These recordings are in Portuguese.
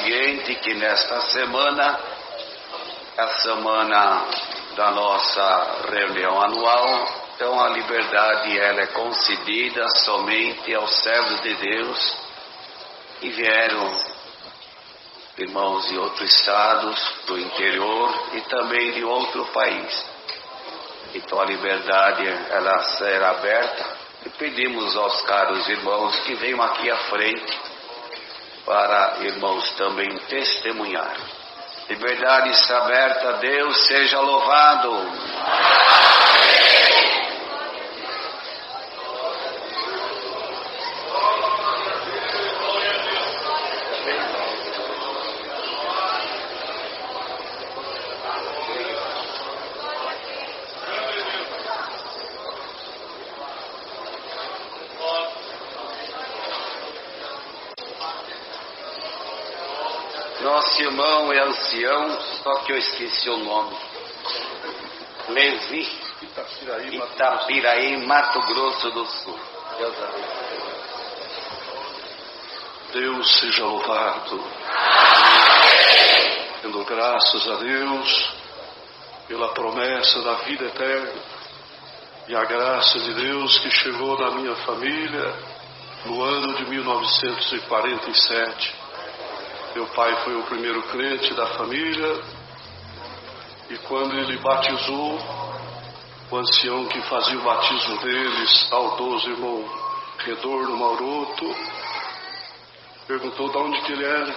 ciente que nesta semana, a semana da nossa reunião anual, então a liberdade ela é concedida somente aos servos de Deus que vieram, irmãos de outros estados, do interior e também de outro país. Então a liberdade ela será aberta e pedimos aos caros irmãos que venham aqui à frente para irmãos também testemunhar. Liberdade está aberta, Deus seja louvado. Nosso irmão é ancião, só que eu esqueci o nome. Levi, Itapiraí, Mato Grosso do Sul. Deus abençoe. Deus seja louvado. Dando graças a Deus pela promessa da vida eterna e a graça de Deus que chegou na minha família no ano de 1947. Meu pai foi o primeiro crente da família e quando ele batizou, o ancião que fazia o batismo dele, saudoso irmão Redondo Mauroto, perguntou de onde que ele era.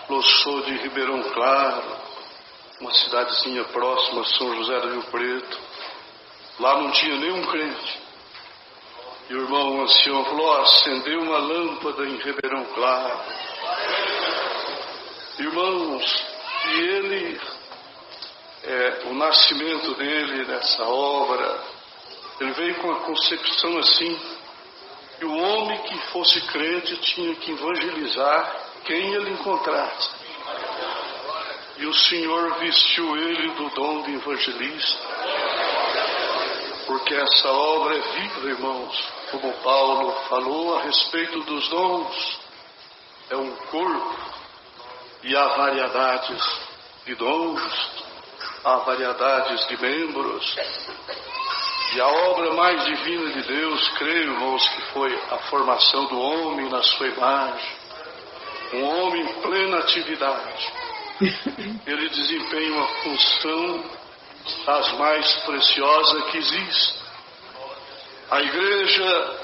Falou, sou de Ribeirão Claro, uma cidadezinha próxima, São José do Rio Preto. Lá não tinha nenhum crente. E o irmão ancião falou, acendeu uma lâmpada em Ribeirão Claro. Irmãos, e ele, o nascimento dele nessa obra, ele veio com a concepção assim, que o homem que fosse crente tinha que evangelizar quem ele encontrasse. E o Senhor vestiu ele do dom de evangelista, porque essa obra é viva, irmãos, como Paulo falou a respeito dos dons, é um corpo. E há variedades de dons, há variedades de membros. E a obra mais divina de Deus, creio, irmãos, que foi a formação do homem na sua imagem. Um homem em plena atividade. Ele desempenha uma função das mais preciosas que existe. A igreja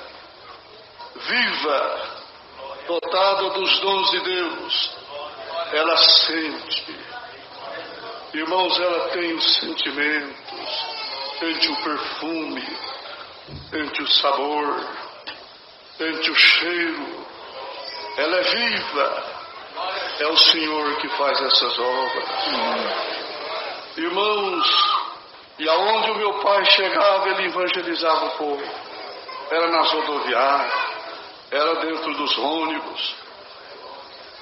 viva, dotada dos dons de Deus, ela sente, irmãos, ela tem os sentimentos, sente o perfume, sente o sabor, sente o cheiro, ela é viva, é o Senhor que faz essas obras. Irmãos, e aonde o meu pai chegava, ele evangelizava o povo, era nas rodoviárias, era dentro dos ônibus.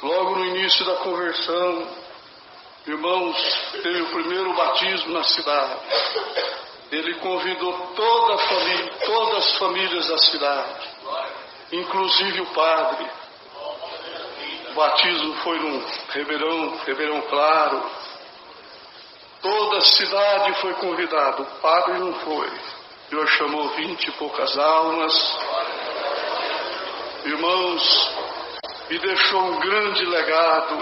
Logo no início da conversão, irmãos, teve o primeiro batismo na cidade. Ele convidou toda a família, todas as famílias da cidade, inclusive o padre. O batismo foi no Ribeirão Claro. Toda a cidade foi convidada, o padre não foi. O Senhor chamou 20 e poucas almas. Irmãos, e deixou um grande legado,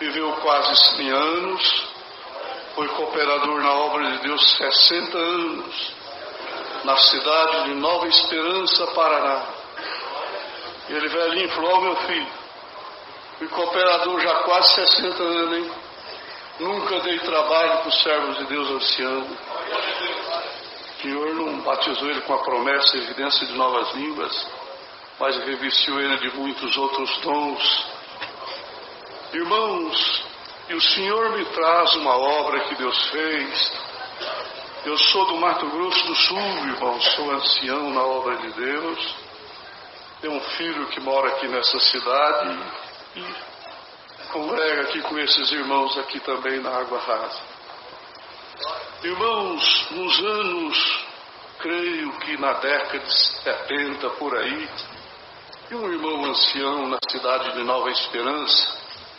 viveu quase 100 anos, foi cooperador na obra de Deus 60 anos, na cidade de Nova Esperança, Paraná. E ele velhinho falou, meu filho, fui cooperador já quase 60 anos, hein? Nunca dei trabalho para os servos de Deus ancianos. O Senhor não batizou ele com a promessa e evidência de novas línguas, mas revestiu ele de muitos outros dons. Irmãos, e o Senhor me traz uma obra que Deus fez. Eu sou do Mato Grosso do Sul, irmãos, sou ancião na obra de Deus. Tenho um filho que mora aqui nessa cidade e congrega aqui com esses irmãos aqui também na Água Rasa. Irmãos, nos anos, creio que na década de 70 por aí, e um irmão ancião na cidade de Nova Esperança,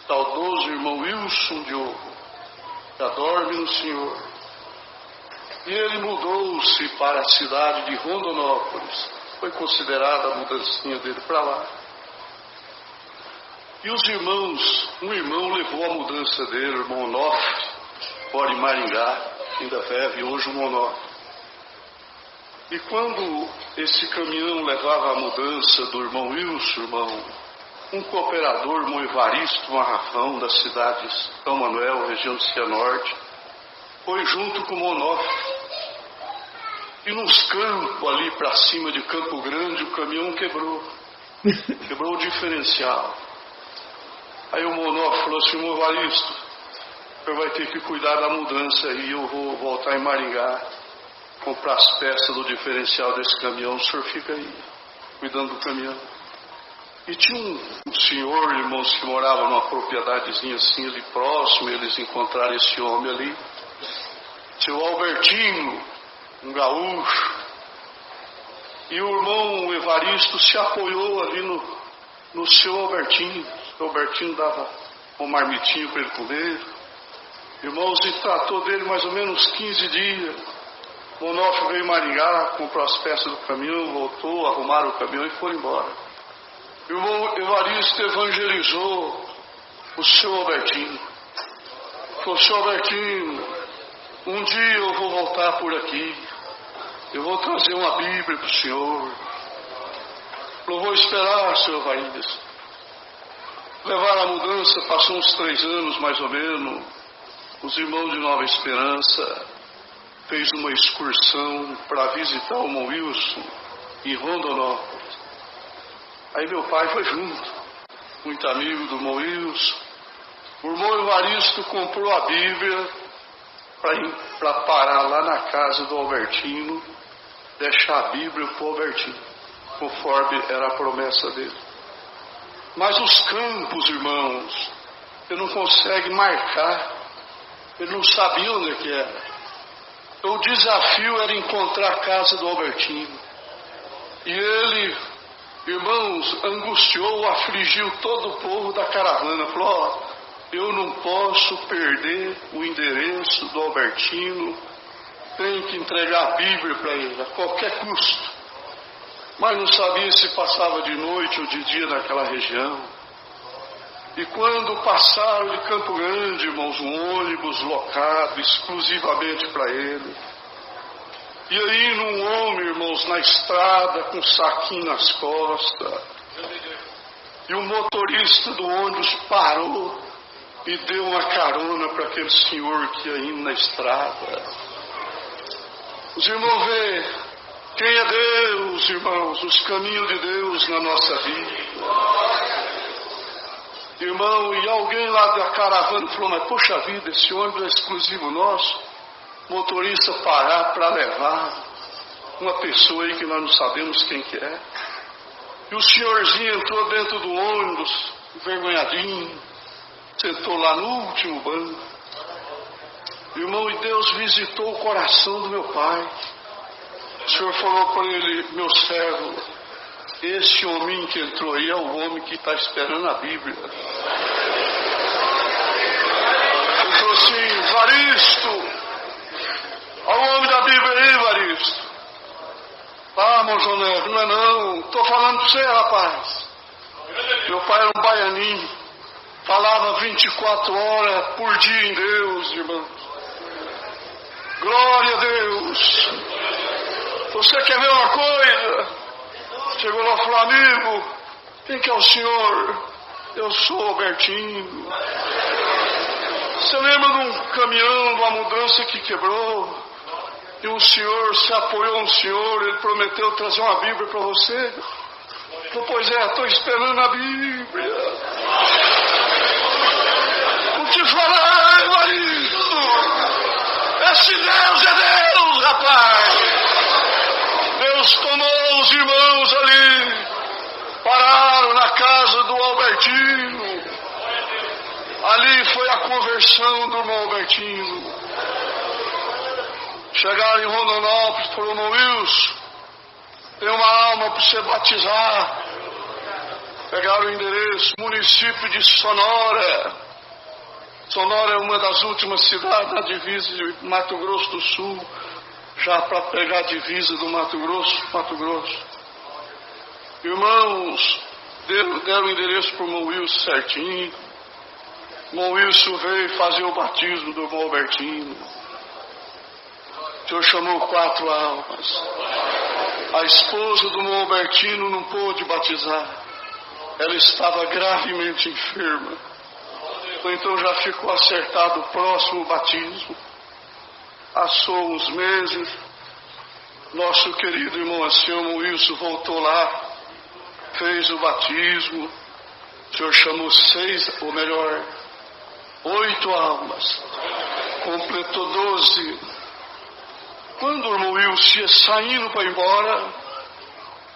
saudoso irmão Wilson Diogo, já dorme no Senhor. E ele mudou-se para a cidade de Rondonópolis. Foi considerada a mudancinha dele para lá. E os irmãos, um irmão levou a mudança dele, o irmão Onofre, mora em Maringá, ainda vive hoje o Onofre. E quando esse caminhão levava a mudança do irmão Wilson, um cooperador, irmão Evaristo Marrafão, da cidade de São Manuel, região de Cianorte, foi junto com o Onofre. E nos campos ali para cima de Campo Grande, o caminhão quebrou. Quebrou o diferencial. Aí o Onofre falou assim: irmão Evaristo, o senhor vai ter que cuidar da mudança aí, eu vou voltar em Maringá, comprar as peças do diferencial desse caminhão, o senhor fica aí, cuidando do caminhão. E tinha um senhor, irmãos, que morava numa propriedadezinha assim ali próximo, eles encontraram esse homem ali, seu Albertinho, um gaúcho. E o irmão Evaristo se apoiou ali no seu Albertinho. O Albertinho dava um marmitinho para ele comer. Irmãos, e tratou dele mais ou menos 15 dias. O Onofre veio em Maringá, comprou as peças do caminhão, voltou, arrumaram o caminhão e foram embora. E o irmão Evaristo evangelizou o seu Albertinho. Falou: seu Albertinho, um dia eu vou voltar por aqui. Eu vou trazer uma Bíblia para o senhor. Eu vou esperar, seu Evaristo. Levaram a mudança, passou uns 3 anos mais ou menos. Os irmãos de Nova Esperança fez uma excursão para visitar o irmão Wilson em Rondonópolis. Aí meu pai foi junto, muito amigo do irmão Wilson. O irmão Evaristo comprou a Bíblia para parar lá na casa do Albertino, deixar a Bíblia para o Albertino, conforme era a promessa dele. Mas os campos, irmãos, ele não consegue marcar, ele não sabia onde é que era. Então, o desafio era encontrar a casa do Albertino. E ele, irmãos, angustiou, afligiu todo o povo da caravana. Falou: eu não posso perder o endereço do Albertino, tenho que entregar a Bíblia para ele, a qualquer custo. Mas não sabia se passava de noite ou de dia naquela região. E quando passaram de Campo Grande, irmãos, um ônibus locado exclusivamente para ele. E aí, num homem, irmãos, na estrada, com um saquinho nas costas. E o motorista do ônibus parou e deu uma carona para aquele senhor que ia indo na estrada. Os irmãos veem quem é Deus, irmãos, os caminhos de Deus na nossa vida. Irmão, e alguém lá da caravana falou: mas poxa vida, esse ônibus é exclusivo nosso. Motorista parar para levar uma pessoa aí que nós não sabemos quem que é. E o senhorzinho entrou dentro do ônibus, envergonhadinho, sentou lá no último banco. Irmão, e Deus visitou o coração do meu pai. O Senhor falou para ele: meu servo, esse homem que entrou aí é o homem que está esperando a Bíblia. Ele falou assim: Evaristo, olha o homem da Bíblia aí, Evaristo. Ah, irmão João Neves, não é não, estou falando para você, rapaz. Meu pai era um baianinho, falava 24 horas por dia em Deus, irmão. Glória a Deus. Você quer ver uma coisa? Chegou lá e falou: amigo, quem que é o senhor? Eu sou Albertinho. Você lembra de um caminhão, de uma mudança que quebrou? E um senhor se apoiou no senhor, ele prometeu trazer uma Bíblia para você. Falei: pois é, estou esperando a Bíblia. Vou te falar, Evaristo, esse Deus é Deus, rapaz. Deus tomou os irmãos ali, pararam na casa do Albertino. Ali foi a conversão do irmão Albertino. Chegaram em Rondonópolis, falou: irmão Wilson, tem uma alma para você batizar. Pegaram o endereço, município de Sonora. Sonora é uma das últimas cidades na divisa de Mato Grosso do Sul, já para pegar a divisa do Mato Grosso. Irmãos, deram o endereço para o irmão Wilson certinho. O irmão Wilson veio fazer o batismo do irmão Albertino. O Senhor chamou 4 almas. A esposa do irmão Albertino não pôde batizar. Ela estava gravemente enferma. Então já ficou acertado o próximo batismo. Passou uns meses. Nosso querido irmão Anselmo Wilson voltou lá. Fez o batismo. O Senhor chamou 8 almas. Completou 12. Quando o irmão Wilson ia saindo para ir embora,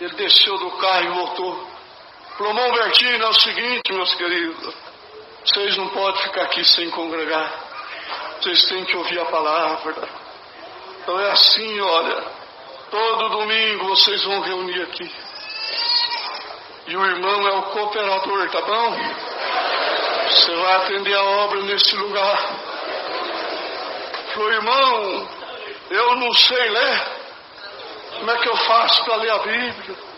ele desceu do carro e voltou. Falou: irmão Albertino, é o seguinte, meus queridos, vocês não podem ficar aqui sem congregar. Vocês têm que ouvir a palavra. Então é assim, olha, todo domingo vocês vão reunir aqui. E o irmão é o cooperador, tá bom? Você vai atender a obra nesse lugar. Falou: irmão, eu não sei ler. Como é que eu faço para ler a Bíblia?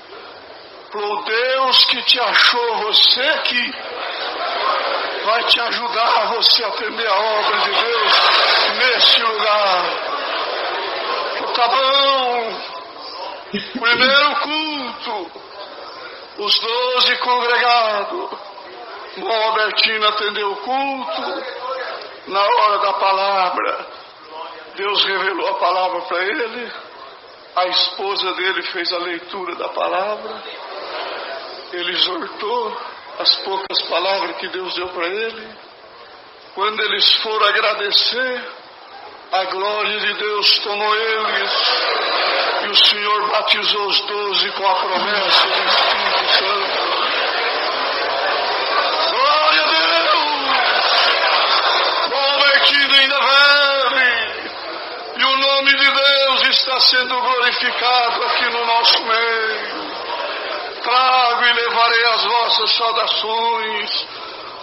Falou: Deus que te achou, você que vai te ajudar a você atender a obra de Deus nesse lugar. Falou: tá bom. Primeiro culto, os 12 congregados. O irmão Albertino atendeu o culto. Na hora da palavra, Deus revelou a palavra para ele. A esposa dele fez a leitura da palavra. Ele exortou as poucas palavras que Deus deu para ele. Quando eles foram agradecer, a glória de Deus tomou eles. E o Senhor batizou os 12 com a promessa do Espírito Santo. Glória a Deus! O Albertino ainda vem. E o nome de Deus está sendo glorificado aqui no nosso meio. Trago e levarei as vossas saudações,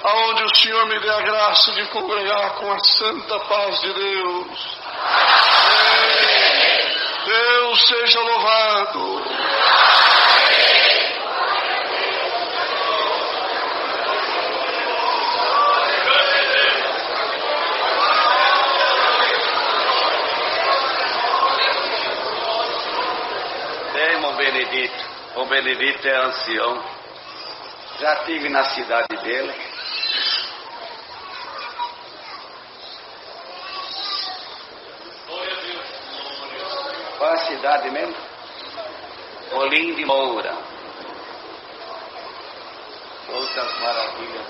aonde o Senhor me dê a graça de congregar com a santa paz de Deus. Deus seja louvado. Irmão Benedito. O Benedito é ancião. Já estive na cidade dele. Qual a cidade mesmo? Olim de Moura. Outras maravilhas.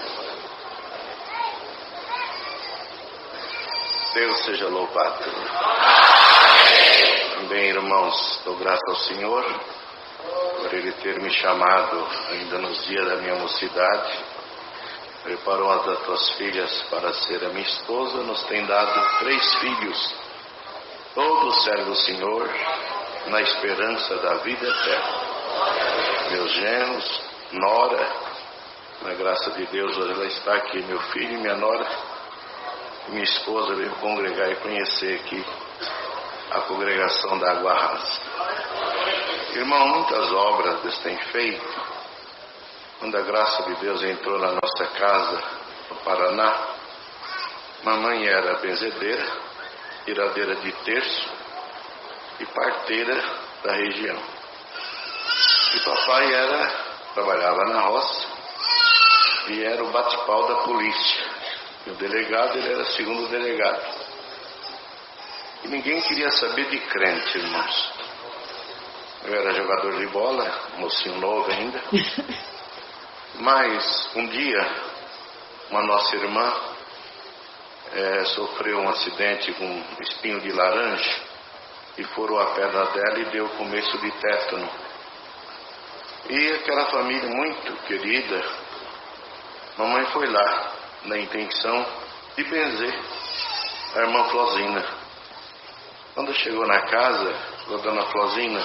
Deus seja louvado. Também, irmãos, dou graças ao Senhor por Ele ter me chamado ainda nos dias da minha mocidade. Preparou uma das tuas filhas para ser a minha esposa. Nos tem dado 3 filhos. Todos servem o Senhor na esperança da vida eterna. Meus genros, nora, na graça de Deus, hoje ela está aqui. Meu filho e minha nora, minha esposa veio congregar e conhecer aqui a congregação da Água Rasa. Irmão, muitas obras Deus tem feito. Quando a graça de Deus entrou na nossa casa, no Paraná, mamãe era benzedeira, tiradeira de terço e parteira da região. E papai trabalhava na roça e era o bate-pau da polícia. E o delegado, ele era segundo delegado. E ninguém queria saber de crente, irmãos. Eu era jogador de bola, mocinho novo ainda. Mas um dia, uma nossa irmã sofreu um acidente com um espinho de laranja e furou a perna dela e deu começo de tétano. E aquela família muito querida, mamãe foi lá na intenção de benzer a irmã Flosina. Quando chegou na casa, a dona Flosina,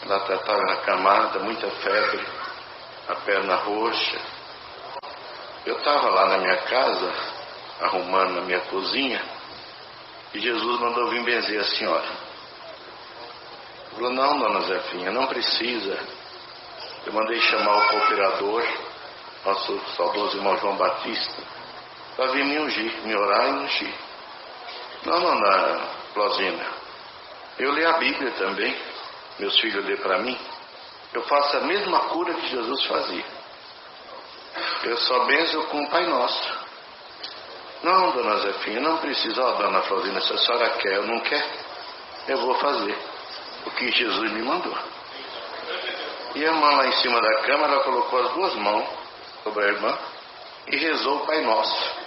ela estava acamada, muita febre. a perna roxa. Eu estava lá na minha casa, arrumando na minha cozinha, e Jesus mandou vir benzer a senhora. Falou: não, dona Zefinha, não precisa. Eu mandei chamar o cooperador, nosso saudoso irmão João Batista, para vir me ungir, me orar e ungir. Não, dona Flosina, eu leio a Bíblia também, meus filhos lêem para mim. Eu faço a mesma cura que Jesus fazia. Eu só benzo com o Pai Nosso. Não, dona Zefinha, não precisa. Ó, dona Flosina, se a senhora quer ou não quer, eu vou fazer o que Jesus me mandou. E a irmã lá em cima da cama, ela colocou as duas mãos sobre a irmã e rezou o Pai Nosso.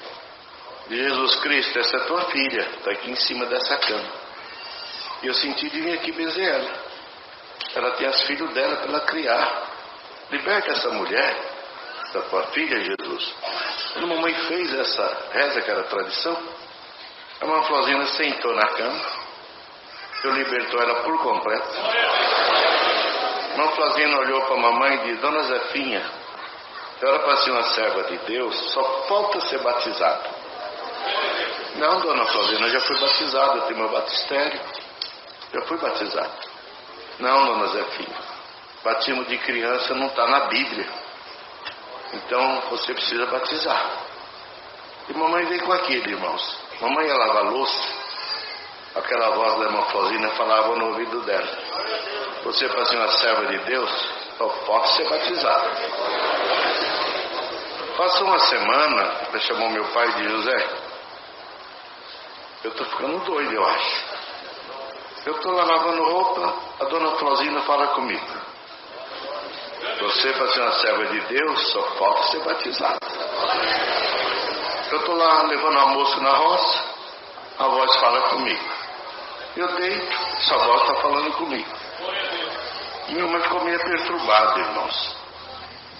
De Jesus Cristo, essa é tua filha, está aqui em cima dessa cama. E eu senti de vir aqui benzer ela. Ela tem as filhas dela para ela criar. Liberta essa mulher, da tua filha, Jesus. Quando a mamãe fez essa reza, que era tradição, a irmã Flosina sentou na cama. Eu libertou ela por completo. A irmã Flosina olhou para a mamãe e disse: dona Zefinha, eu era para ser uma serva de Deus, só falta ser batizada. Não, dona Flosina, eu já fui batizado, eu tenho meu batistério. Já fui batizado. Não, dona Zefinha, batismo de criança não está na Bíblia. Então você precisa batizar. E mamãe veio com aquilo, irmãos. Mamãe ia lavar louça. Aquela voz da irmã Flosina falava no ouvido dela: você, para ser uma serva de Deus, só pode ser batizado. Passou uma semana, ela chamou meu pai e disse: José, eu estou ficando doido, eu acho. Eu estou lá lavando roupa, a dona Flosina fala comigo: você, para ser uma serva de Deus, só falta ser batizado. Eu estou lá levando almoço na roça, a voz fala comigo. Eu deito, essa voz está falando comigo. Minha mãe ficou meio perturbada, irmãos.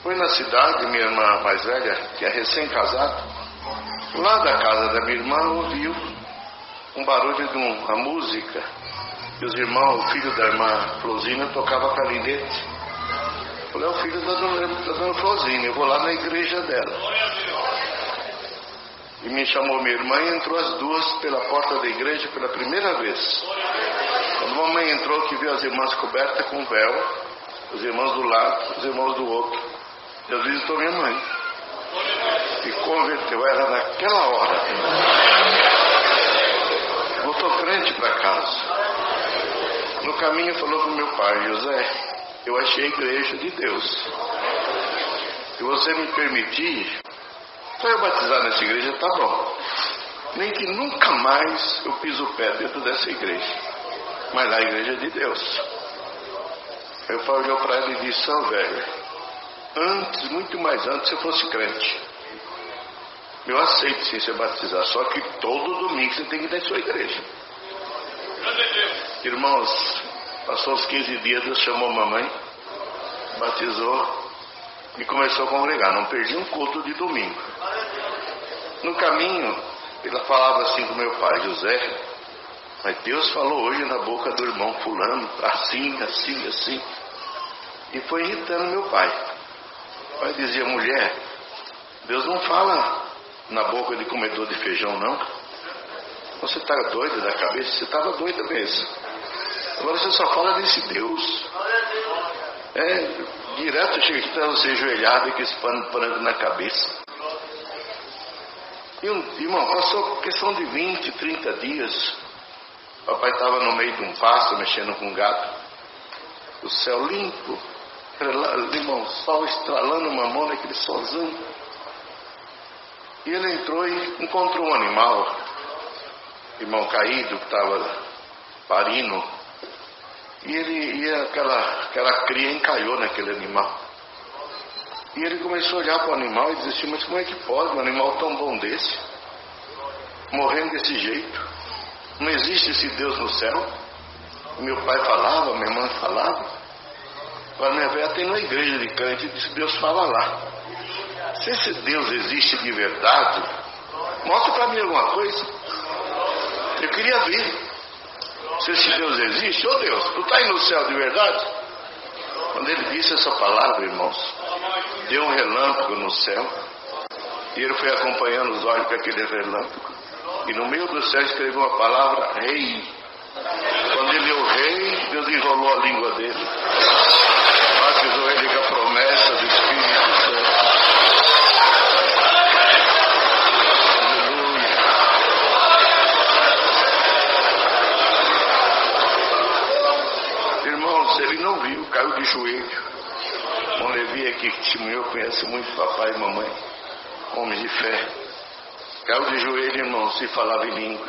Foi na cidade, minha irmã mais velha, que é recém-casada, lá da casa da minha irmã, ouviu um barulho de uma música. E os irmãos, o filho da irmã Flosina, tocava clarinete. Eu falei: é o filho da dona Flosina, eu vou lá na igreja dela. E me chamou minha irmã e entrou as duas pela porta da igreja pela primeira vez. Quando a mamãe entrou, que viu as irmãs cobertas com véu, os irmãos do lado, os irmãos do outro, Deus visitou minha mãe e converteu ela naquela hora. Voltou crente para casa. No caminho falou para o meu pai: José, eu achei a igreja de Deus. Se você me permitir, só eu batizar nessa igreja, tá bom. Nem que nunca mais eu piso o pé dentro dessa igreja. Mas lá é a igreja de Deus. Eu falei para ela e disse: ó, velho, antes, muito mais antes, se eu fosse crente, eu aceito sim ser batizado. Só que todo domingo você tem que ir na sua igreja. Irmãos, passou uns 15 dias, Deus chamou a mamãe, batizou e começou a congregar. Não perdi um culto de domingo. No caminho, ela falava assim com meu pai: José, mas Deus falou hoje na boca do irmão fulano, assim, assim, assim. E foi irritando meu pai. O pai dizia: mulher, Deus não fala na boca de comedor de feijão, não. Você está doida da cabeça? Você estava doida mesmo. Agora você só fala desse Deus. Direto chega aqui, está você ajoelhado e com esse pano branco na cabeça. E irmão, passou questão de 20, 30 dias. Papai estava no meio de um pasto, mexendo com um gato. O céu limpo, irmão, sol estralando uma mão naquele solzão. E ele entrou e encontrou um animal, irmão caído, que estava parindo. E aquela cria encalhou naquele animal. E ele começou a olhar para o animal e disse assim: mas como é que pode um animal tão bom desse, morrendo desse jeito? Não existe esse Deus no céu? Meu pai falava, minha mãe falava. Agora minha velha tem na igreja de crente e disse: Deus fala lá. Se esse Deus existe de verdade, mostra para mim alguma coisa. Eu queria ver se esse Deus existe. Deus, tu está aí no céu de verdade? Quando ele disse essa palavra, irmãos, deu um relâmpago no céu, e ele foi acompanhando os olhos com aquele relâmpago, e no meio do céu escreveu a palavra rei. Quando ele leu rei, Deus enrolou a língua dele, batizou ele com a promessa do Espírito Santo. Aleluia. Irmãos, ele não viu, caiu de joelho. O Levi aqui que testemunhou, conhece muito papai e mamãe, homens de fé. Caiu de joelho, irmãos, e falava em língua.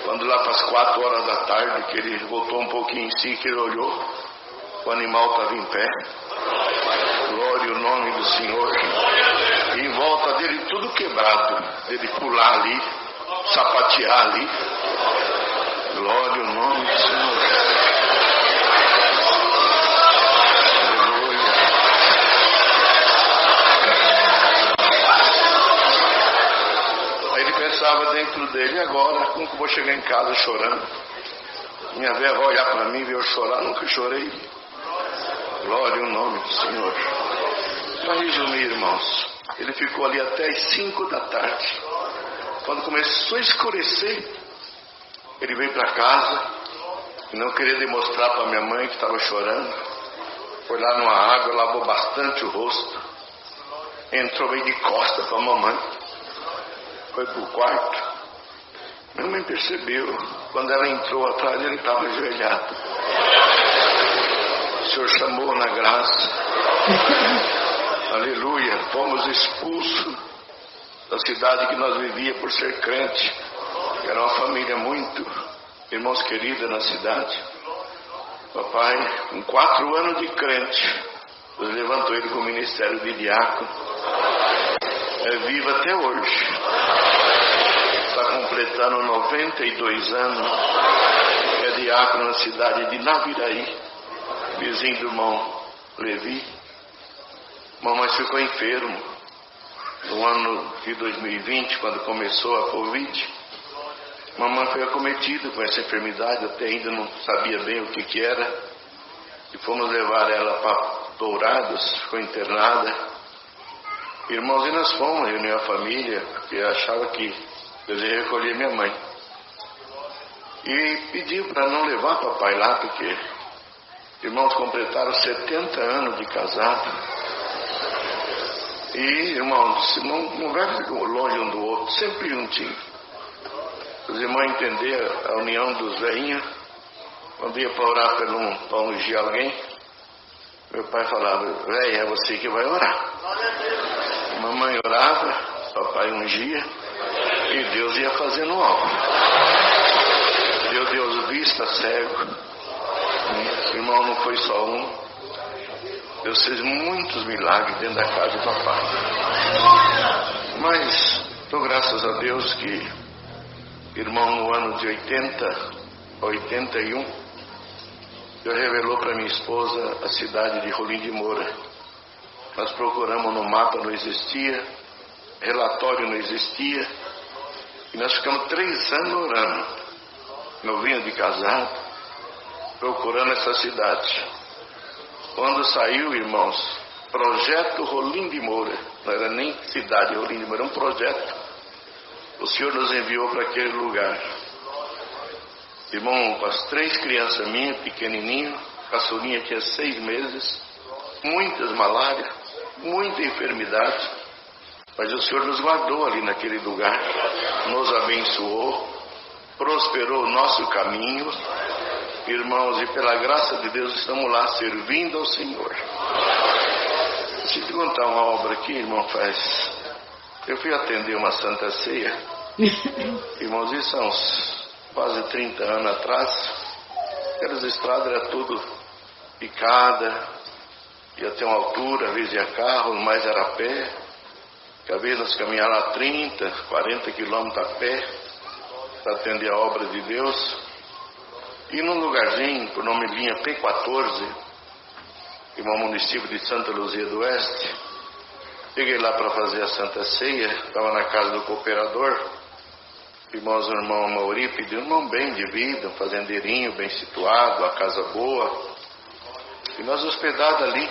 Quando lá para as 4 horas da tarde, que ele voltou um pouquinho em si, que ele olhou, o animal estava em pé. Glória ao nome do Senhor. E em volta dele tudo quebrado, dele pular ali, sapatear ali. Glória ao nome do Senhor. Pensava dentro dele, agora, como que eu vou chegar em casa chorando? Minha velha vai olhar para mim e ver eu chorar, nunca chorei. Glória ao nome do Senhor. Para resumir, irmãos, ele ficou ali até as 5 da tarde. Quando começou a escurecer, ele veio para casa e não queria demonstrar para minha mãe que estava chorando. Foi lá numa água, lavou bastante o rosto, entrou bem de costa para a mamãe. Foi para o quarto. Minha mãe percebeu. Quando ela entrou atrás, ele estava ajoelhado. O Senhor chamou na graça. Aleluia. Fomos expulsos da cidade que nós vivíamos por ser crente. Era uma família muito, irmãos queridos na cidade. Papai, com 4 anos de crente, Deus levantou ele para o ministério de diácono. É vivo até hoje. Está completando 92 anos. É diácono na cidade de Naviraí, vizinho do irmão Levi. Mamãe ficou enfermo no ano de 2020, quando começou a Covid. Mamãe foi acometida com essa enfermidade, até ainda não sabia bem o que era. E fomos levar ela para Dourados, ficou internada. Irmãos, e nós fomos reunir a família, porque achava que Deus ia recolher minha mãe. E pediu para não levar papai lá, porque irmãos completaram 70 anos de casado. E, irmãos, não vai longe um do outro, sempre juntinho. Os irmãos entenderam a união dos velhinhos. Quando ia para orar para ungir alguém, meu pai falava: velho, é você que vai orar. Mamãe orava, papai ungia, e Deus ia fazendo obra. Deus vista cego. Irmão, não foi só um. Deus fez muitos milagres dentro da casa do papai. Mas dou graças a Deus que, irmão, no ano de 81, Deus revelou para minha esposa a cidade de Rolim de Moura. Nós procuramos no mapa, não existia, relatório não existia, e nós ficamos 3 anos orando, novinho de casado, procurando essa cidade. Quando saiu, irmãos, projeto Rolim de Moura, não era nem cidade Rolim de Moura, era um projeto. O Senhor nos enviou para aquele lugar. Irmão, com as 3 crianças minhas, pequenininho, caçulinha tinha 6 meses, muitas malárias, muita enfermidade, mas o Senhor nos guardou ali naquele lugar, nos abençoou, prosperou o nosso caminho, irmãos, e pela graça de Deus estamos lá servindo ao Senhor. Deixa eu te contar uma obra aqui, irmão, faz. Eu fui atender uma Santa Ceia, irmãos, isso há uns quase 30 anos atrás. Aquelas estradas eram tudo picada, ia ter uma altura, às vezes ia carro, mais era a pé. Às vezes nós caminhávamos 30, 40 quilômetros a pé para atender a obra de Deus. E num lugarzinho, por nome Linha P14, irmão, município de Santa Luzia do Oeste, cheguei lá para fazer a Santa Ceia, estava na casa do cooperador. Irmãos, o irmão Mauri pediu um irmão bem de vida, um fazendeirinho bem situado, a casa boa. E nós hospedados ali.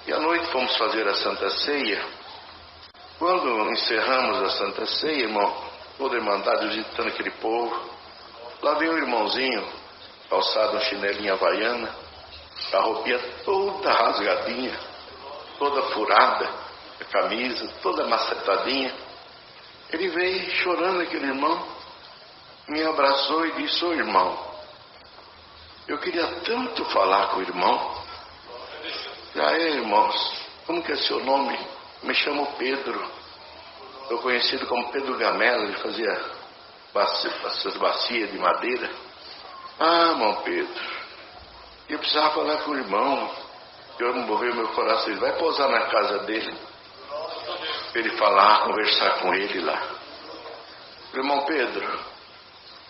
E à noite fomos fazer a Santa Ceia. Quando encerramos a Santa Ceia, irmão, toda a Irmandade visitando aquele povo, lá veio um irmãozinho, calçado um chinelinho havaiana, a roupinha toda rasgadinha, toda furada, a camisa toda macetadinha. Ele veio chorando, aquele irmão, me abraçou e disse: ô irmão, eu queria tanto falar com o irmão. E aí, irmãos, como que é seu nome? Me chamo Pedro. Sou conhecido como Pedro Gamela. Ele fazia essas bacias de madeira. Ah, irmão Pedro, eu precisava falar com o irmão. Eu moveu meu coração. Ele vai pousar na casa dele, para ele falar, conversar com ele lá. Irmão Pedro,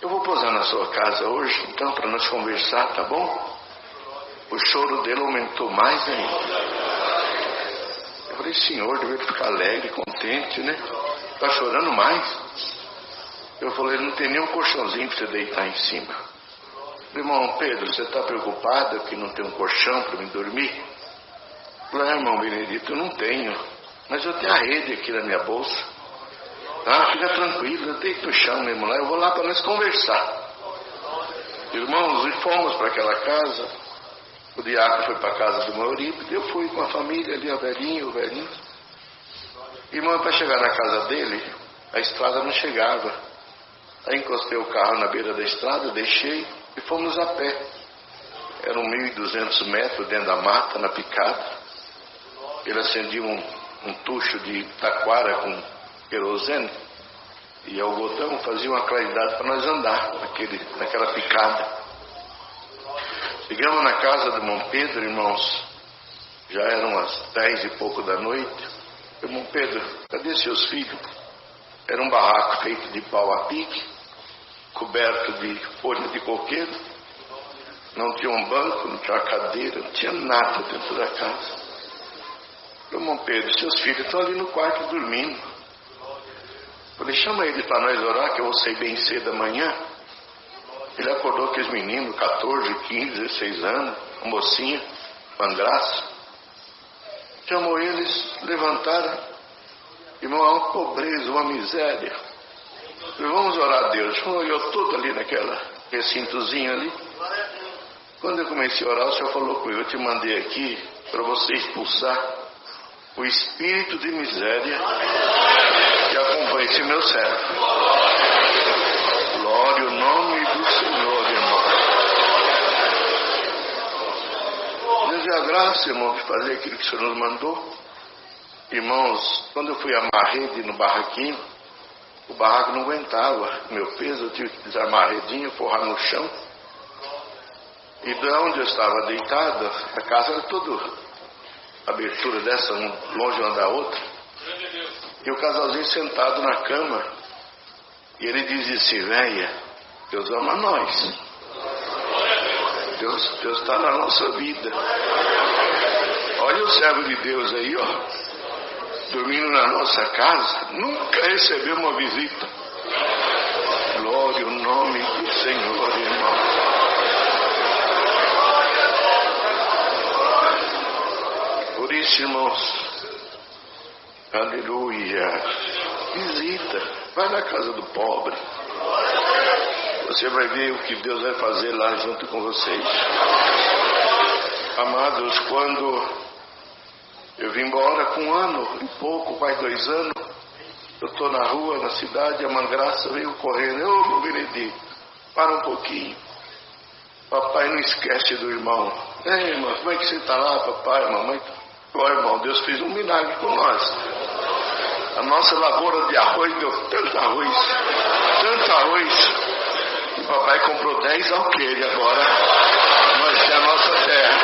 eu vou pousar na sua casa hoje, então, para nós conversar, tá bom? O choro dele aumentou mais ainda. Eu falei: senhor, deve ficar alegre, contente, né? Tá chorando mais? Eu falei: não tem nem um colchãozinho para você deitar em cima. Irmão Pedro, você está preocupado que não tem um colchão para me dormir? Eu falei: irmão Benedito, eu não tenho, mas eu tenho a rede aqui na minha bolsa. Ah, fica tranquilo, eu deito no chão mesmo lá, eu vou lá para nós conversar. Irmãos, e fomos para aquela casa. O diácono foi para a casa do Maurício, eu fui com a família ali, o velhinho. Irmão, para chegar na casa dele, a estrada não chegava. Aí encostei o carro na beira da estrada, deixei e fomos a pé. Eram 1.200 metros dentro da mata, na picada. Ele acendia um tucho de taquara com querosene e ao botão fazia uma claridade para nós andar naquela picada. Chegamos na casa do irmão Pedro, irmãos, já eram as 10 e pouco da noite. Irmão Pedro, cadê seus filhos? Era um barraco feito de pau a pique, coberto de folha de coqueiro. Não tinha um banco, não tinha uma cadeira, não tinha nada dentro da casa. Irmão Pedro, seus filhos estão ali no quarto dormindo. Falei: chama ele para nós orar, que eu vou sair bem cedo amanhã. Ele acordou aqueles meninos, 14, 15, 16 anos, uma mocinha, uma graça. Chamou eles, levantaram. Irmão, é uma pobreza, uma miséria. Falei: vamos orar a Deus. Eu todo ali naquela recintozinho ali. Quando eu comecei a orar, o Senhor falou comigo: eu te mandei aqui para você expulsar o espírito de miséria que acompanha esse meu servo. Glória ao nome do Senhor, irmão. Deus é a graça, irmão, de fazer aquilo que o Senhor nos mandou. Irmãos, quando eu fui amarrar a rede no barraquinho, o barraco não aguentava meu peso, eu tive que desarmar a redinha, forrar no chão. E de onde eu estava deitado, a casa era toda abertura dessa, longe uma da outra. E o casalzinho sentado na cama. E ele dizia assim: véia, Deus ama nós. Deus está na nossa vida. Olha o servo de Deus aí, ó, dormindo na nossa casa. Nunca recebeu uma visita. Glória ao nome do Senhor, irmão. Por isso, irmãos, aleluia, visita, vai na casa do pobre. Você vai ver o que Deus vai fazer lá junto com vocês. Amados, quando eu vim embora com 1 ano e pouco, quase 2 anos, eu estou na rua, na cidade, a Mangraça veio correndo: ô meu Benedito, para um pouquinho. Papai não esquece do irmão. Ei, irmão, como é que você está lá, papai, mamãe? Ó, irmão, Deus fez um milagre com nós. A nossa lavoura de arroz deu tanto arroz, que papai comprou 10 alqueires agora. Nós temos a nossa terra.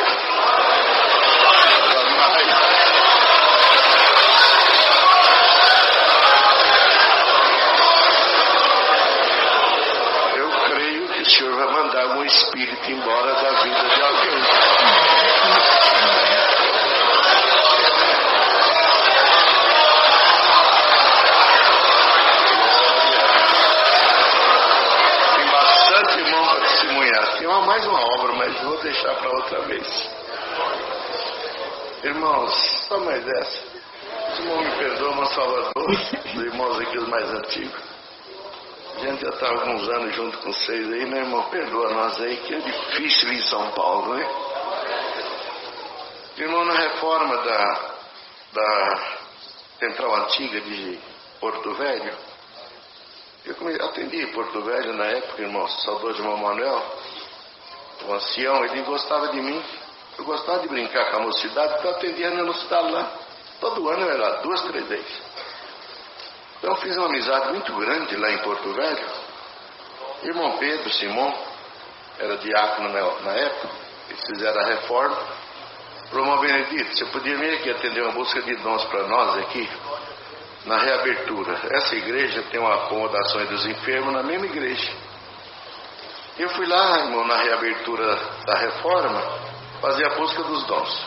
Eu creio que o Senhor vai mandar um espírito embora da vida de alguém. Mais uma obra, mas vou deixar para outra vez. Irmãos, só mais essa. Se o irmão me perdoa, meu Salvador, os irmãos aqui, os mais antigos. A gente já está há alguns anos junto com vocês aí, né, irmão? Perdoa nós aí, que é difícil em São Paulo, né? Irmão, na reforma da Central Antiga de Porto Velho, eu atendi em Porto Velho na época, irmão, saudoso irmão Manuel, o ancião, ele gostava de mim. Eu gostava de brincar com a mocidade, porque eu atendia no hospital lá. Todo ano eu ia lá, 2, 3 vezes. Então eu fiz uma amizade muito grande lá em Porto Velho. Irmão Pedro Simão, era diácono na época, eles fizeram a reforma. Falou, irmão Benedito, você podia vir aqui atender uma busca de dons para nós aqui, na reabertura. Essa igreja tem uma acomodação dos enfermos na mesma igreja. Eu fui lá, irmão, na reabertura da reforma, fazer a busca dos dons.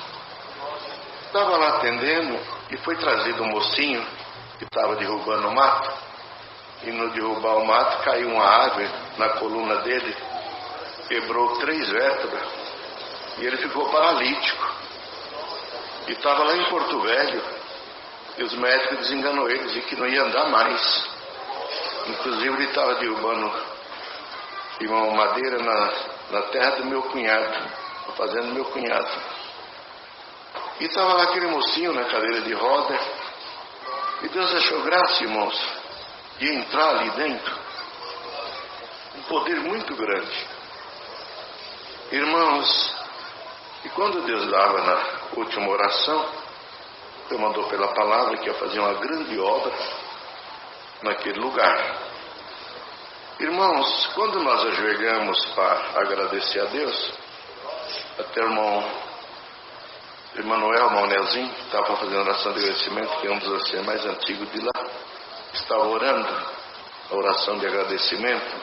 Estava lá atendendo e foi trazido um mocinho que estava derrubando o mato. E no derrubar o mato caiu uma árvore na coluna dele, quebrou 3 vértebras e ele ficou paralítico. E estava lá em Porto Velho e os médicos desenganou ele, diziam que não ia andar mais. Inclusive ele estava derrubando uma madeira na terra do meu cunhado, fazendo do meu cunhado. E estava lá aquele mocinho na cadeira de roda. E Deus achou graça, irmãos, de entrar ali dentro. Um poder muito grande. Irmãos, e quando Deus dava na última oração, Deus mandou pela palavra que ia fazer uma grande obra naquele lugar. Irmãos, quando nós ajoelhamos para agradecer a Deus, até o irmão Emanuel, Maunelzinho, estava fazendo oração de agradecimento, que é um dos anciãos mais antigos de lá, estava orando a oração de agradecimento.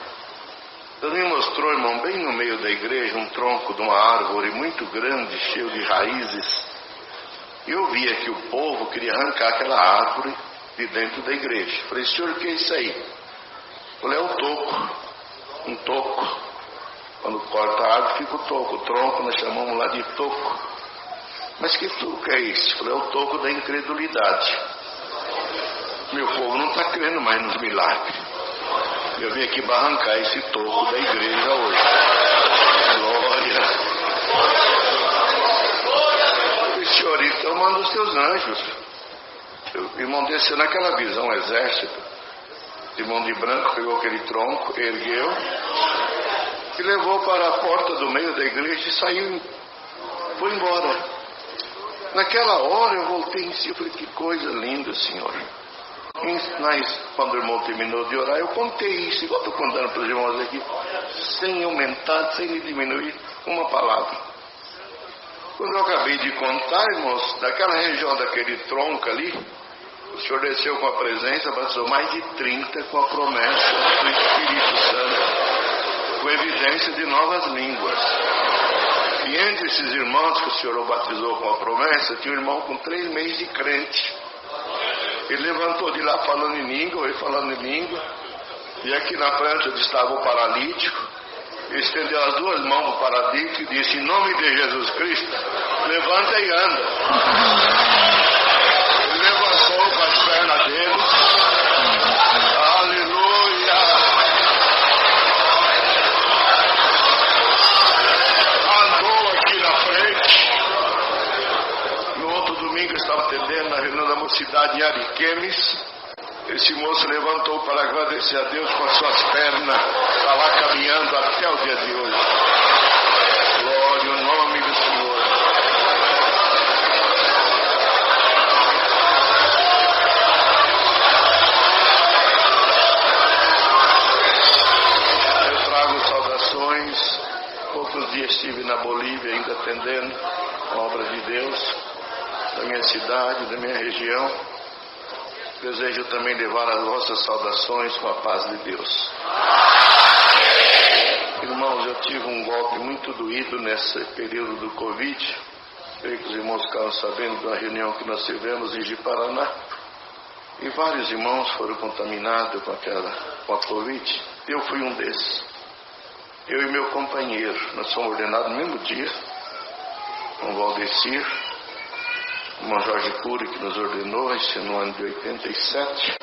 Deus me mostrou, irmão, bem no meio da igreja, um tronco de uma árvore muito grande, cheio de raízes. E eu via que o povo queria arrancar aquela árvore de dentro da igreja. Falei, senhor, o que é isso aí? Falei, é o toco, um toco. Quando corta a árvore fica o toco, o tronco nós chamamos lá de toco. Mas que toco é esse? Falei, é o toco da incredulidade. Meu povo não está crendo mais nos milagres. Eu vim aqui barrancar esse toco da igreja hoje. Glória. E senhor, então manda os teus anjos. O irmão desceu naquela visão, um exército. O irmão de branco pegou aquele tronco, ergueu e levou para a porta do meio da igreja e saiu, foi embora. Naquela hora eu voltei em si e falei, que coisa linda, senhor. Quando o irmão terminou de orar, eu contei isso, igual estou contando para os irmãos aqui, sem aumentar, sem diminuir uma palavra. Quando eu acabei de contar, irmãos, daquela região daquele tronco ali, o senhor desceu com a presença, passou mais de 30 com a promessa do Espírito Santo, com evidência de novas línguas. E entre esses irmãos que o senhor o batizou com a promessa, tinha um irmão com 3 meses de crente. Ele levantou de lá falando em língua, eu falando em língua, e aqui na frente onde estava o paralítico, ele estendeu as 2 mãos para o paralítico e disse, em nome de Jesus Cristo, levanta e anda. Ele levantou com as pernas dele, aleluia, andou aqui na frente. No outro domingo eu estava atendendo na reunião da mocidade em Ariquemes. Esse moço levantou para agradecer a Deus com as suas pernas, está lá caminhando até o dia de hoje. Glória ao nome do Senhor. Eu trago saudações. Outros dias estive na Bolívia ainda atendendo a obra de Deus, da minha cidade, da minha região. Desejo também levar as vossas saudações com a paz de Deus. Irmãos, eu tive um golpe muito doído nesse período do Covid. Creio que os irmãos ficaram sabendo da reunião que nós tivemos em Ji-Paraná. E vários irmãos foram contaminados com a Covid. Eu fui um desses. Eu e meu companheiro, nós fomos ordenados no mesmo dia, com o Valdecir. O irmão Jorge Cury, que nos ordenou, esse no ano de 87,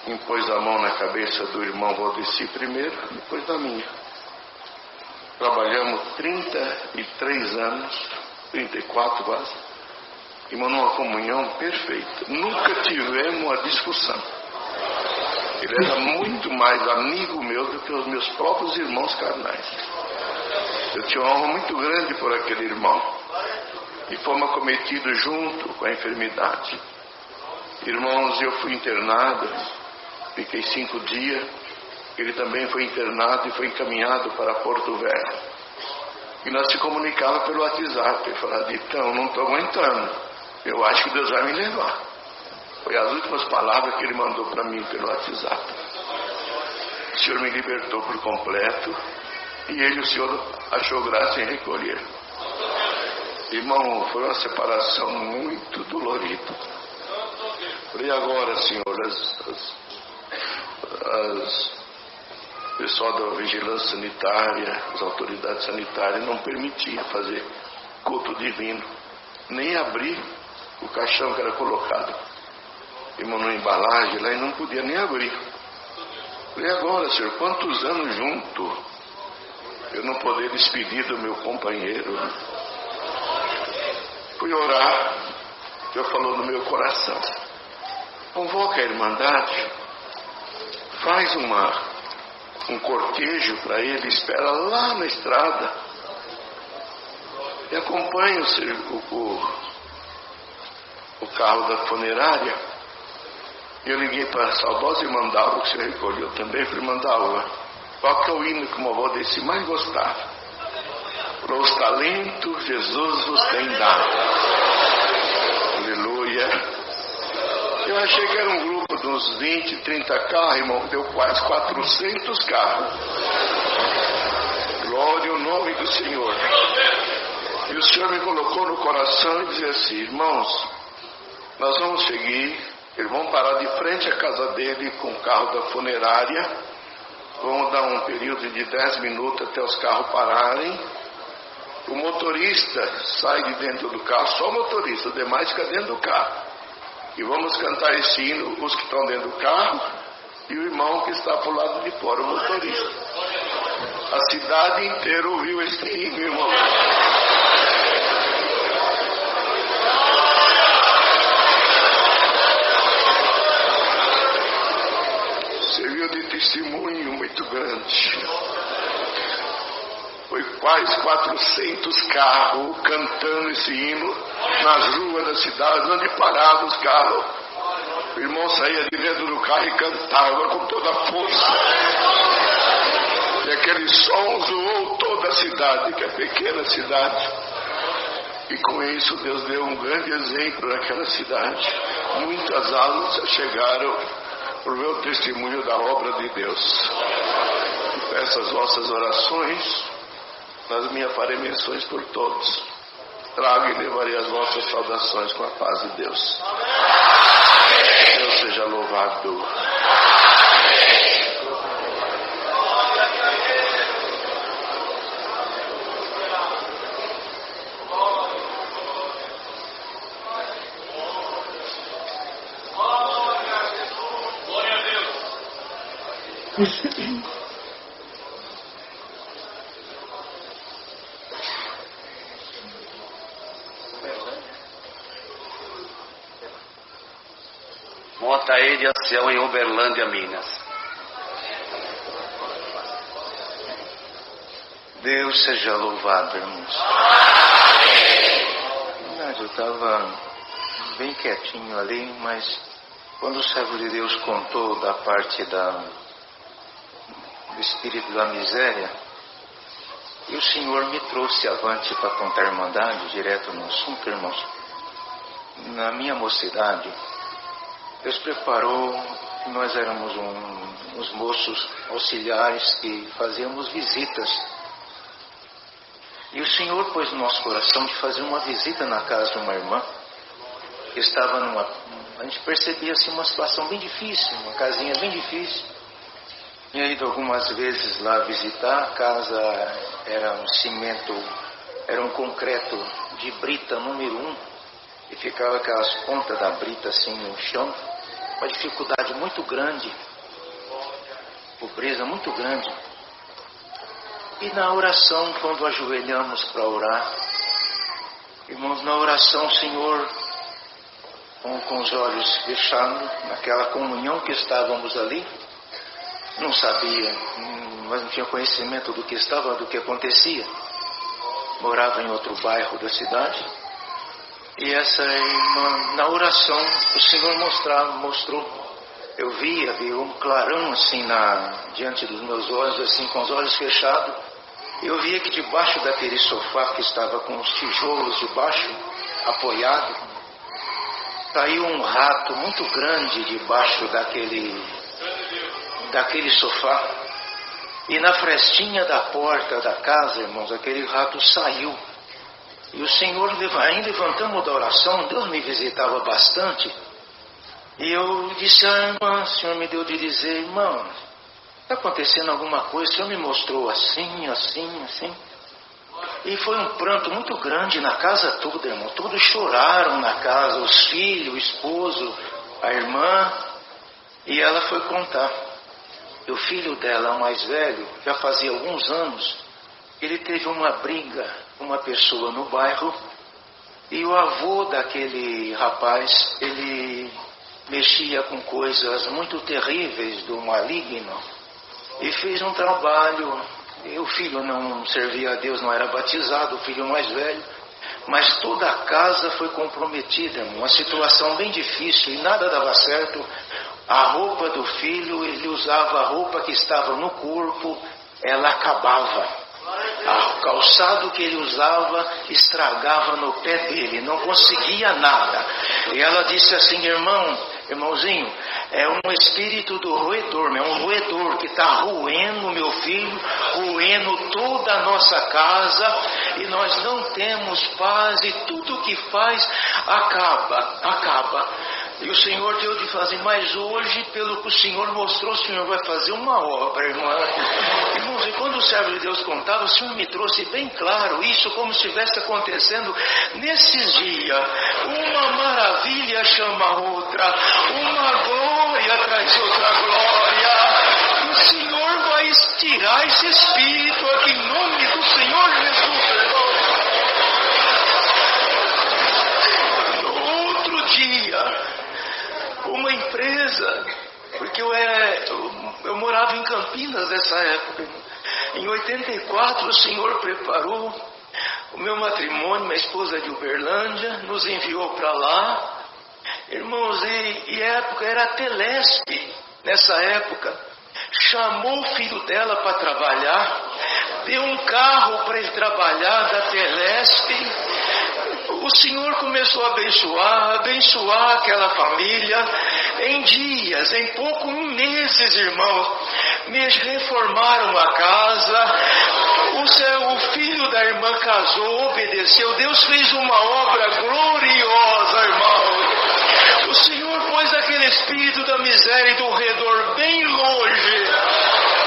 impôs a mão na cabeça do irmão Valdeci primeiro, depois da minha. Trabalhamos 33 anos, 34 quase, e numa comunhão perfeita. Nunca tivemos uma discussão. Ele era muito mais amigo meu do que os meus próprios irmãos carnais. Eu tinha uma honra muito grande por aquele irmão. E fomos acometidos junto com a enfermidade. Irmãos, eu fui internado, fiquei 5 dias. Ele também foi internado e foi encaminhado para Porto Velho. E nós se comunicávamos pelo WhatsApp. Ele falava: Ditão, não estou aguentando. Eu acho que Deus vai me levar. Foi as últimas palavras que ele mandou para mim pelo WhatsApp. O Senhor me libertou por completo. E ele, o Senhor, achou graça em recolher. Irmão, foi uma separação muito dolorida. E agora, Senhor, o pessoal da vigilância sanitária, as autoridades sanitárias não permitiam fazer culto divino, nem abrir o caixão que era colocado, irmão, na embalagem lá, e não podia nem abrir. E agora, Senhor, quantos anos junto eu não poder despedir do meu companheiro? Fui orar, Deus falou no meu coração: convoca a Irmandade, faz um cortejo para ele, espera lá na estrada e acompanha o carro da funerária. Eu liguei para a saudosa Irmandalva, que o senhor recolheu também. Falei: Irmandalva, qual que é o hino que o irmão Valdeci mais gostava? Para os talentos Jesus vos tem dado. Aleluia. Eu achei que era um grupo de uns 20, 30 carros, irmão. Deu quase 400 carros. Glória ao nome do Senhor. E o Senhor me colocou no coração e disse assim: irmãos, nós vamos seguir. Eles vão parar de frente à casa dele com o carro da funerária. Vamos dar um período de 10 minutos até os carros pararem. O motorista sai de dentro do carro, só o motorista, o demais fica dentro do carro. E vamos cantar esse hino, os que estão dentro do carro e o irmão que está para o lado de fora, o motorista. A cidade inteira ouviu esse hino, irmão. Serviu de testemunho muito grande. Foi quase 400 carros cantando esse hino nas ruas da cidade, onde paravam os carros. O irmão saía de dentro do carro e cantava com toda a força. E aquele som zoou toda a cidade, que é pequena cidade. E com isso Deus deu um grande exemplo naquela cidade. Muitas almas chegaram por ver o testemunho da obra de Deus. Peço as vossas orações. Nas minhas farei menções por todos. Trago e levarei as vossas saudações com a paz de Deus. Deus seja louvado. Montaí de Ancião, em Uberlândia, Minas. Deus seja louvado, irmãos. Eu estava bem quietinho ali, mas quando o servo de Deus contou da parte do espírito da miséria, e o Senhor me trouxe avante para contar a Irmandade, direto no assunto, irmãos. Na minha mocidade, Deus preparou, nós éramos uns moços auxiliares que fazíamos visitas. E o Senhor pôs no nosso coração de fazer uma visita na casa de uma irmã que estava a gente percebia assim uma situação bem difícil, uma casinha bem difícil. Tinha ido algumas vezes lá visitar, a casa era um cimento, era um concreto de brita número 1. e ficava aquelas pontas da brita assim no chão, uma dificuldade muito grande, pobreza muito grande. E na oração, quando ajoelhamos para orar, irmãos, na oração, o Senhor, com os olhos fechados, naquela comunhão que estávamos ali, não sabia, mas não tinha conhecimento do que acontecia. Morava em outro bairro da cidade. E essa irmã, na oração, o Senhor mostrou. Eu via um clarão assim diante dos meus olhos, assim com os olhos fechados. Eu via que debaixo daquele sofá que estava com os tijolos debaixo, apoiado, saiu um rato muito grande debaixo daquele sofá. E na frestinha da porta da casa, irmãos, aquele rato saiu. E o Senhor, ainda levantamos da oração, Deus me visitava bastante. E eu disse, irmã, o Senhor me deu de dizer, irmã, está acontecendo alguma coisa? O Senhor me mostrou assim, assim, assim. E foi um pranto muito grande na casa toda, irmão. Todos choraram na casa, os filhos, o esposo, a irmã. E ela foi contar. E o filho dela, o mais velho, já fazia alguns anos, ele teve uma briga com uma pessoa no bairro. E o avô daquele rapaz, ele mexia com coisas muito terríveis do maligno. E fez um trabalho. E o filho não servia a Deus, não era batizado, o filho mais velho. Mas toda a casa foi comprometida, uma situação bem difícil e nada dava certo. A roupa do filho, ele usava a roupa que estava no corpo, ela acabava. O calçado que ele usava estragava no pé dele, não conseguia nada. E ela disse assim, irmãozinho, é um espírito do roedor, é um roedor que está roendo meu filho, roendo toda a nossa casa, e nós não temos paz, e tudo que faz acaba. E o Senhor deu de fazer, mas hoje, pelo que o Senhor mostrou, o Senhor vai fazer uma obra, irmã. Irmãos, e quando o servo de Deus contava, o Senhor me trouxe bem claro isso, como se estivesse acontecendo nesses dias. Uma maravilha chama a outra, uma glória traz outra glória. O Senhor vai tirar esse espírito aqui em nome do Senhor Jesus, irmão. No outro dia, uma empresa, porque eu morava em Campinas nessa época. Em 84 o Senhor preparou o meu matrimônio, minha esposa é de Uberlândia, nos enviou para lá. Irmãos, e a época era a Telesp, nessa época. Chamou o filho dela para trabalhar, deu um carro para ele trabalhar da Telesp. O Senhor começou a abençoar aquela família. Em dias, em poucos meses, irmãos, me reformaram a casa. O filho da irmã casou, obedeceu. Deus fez uma obra gloriosa, irmão. O Senhor pôs aquele espírito da miséria e do redor bem longe.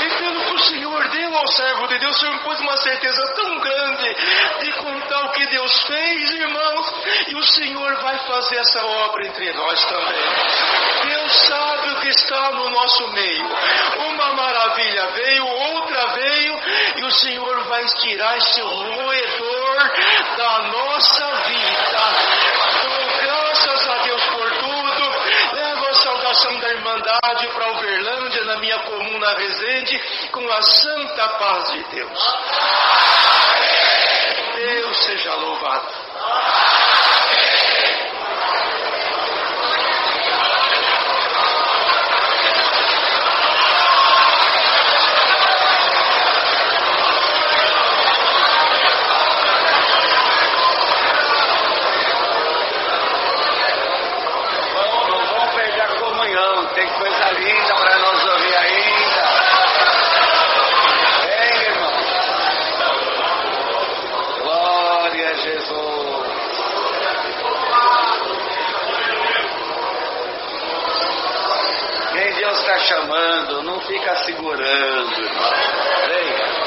E pelo que o Senhor deu ao servo de Deus, o Senhor me pôs uma certeza tão grande de contar o que Deus fez, irmãos. E o Senhor vai fazer essa obra entre nós também. Deus sabe o que está no nosso meio. Uma maravilha veio, outra veio, e o Senhor vai tirar esse roedor da nossa vida. Então, graças a Deus por tudo. Levo a saudação da Irmandade para Uberlândia, na minha comuna Resende, com a santa paz de Deus. Deus seja louvado. Tem coisa linda para nós ouvir ainda. Vem, irmão. Glória a Jesus. Quem Deus está chamando, não fica segurando, irmão. Vem.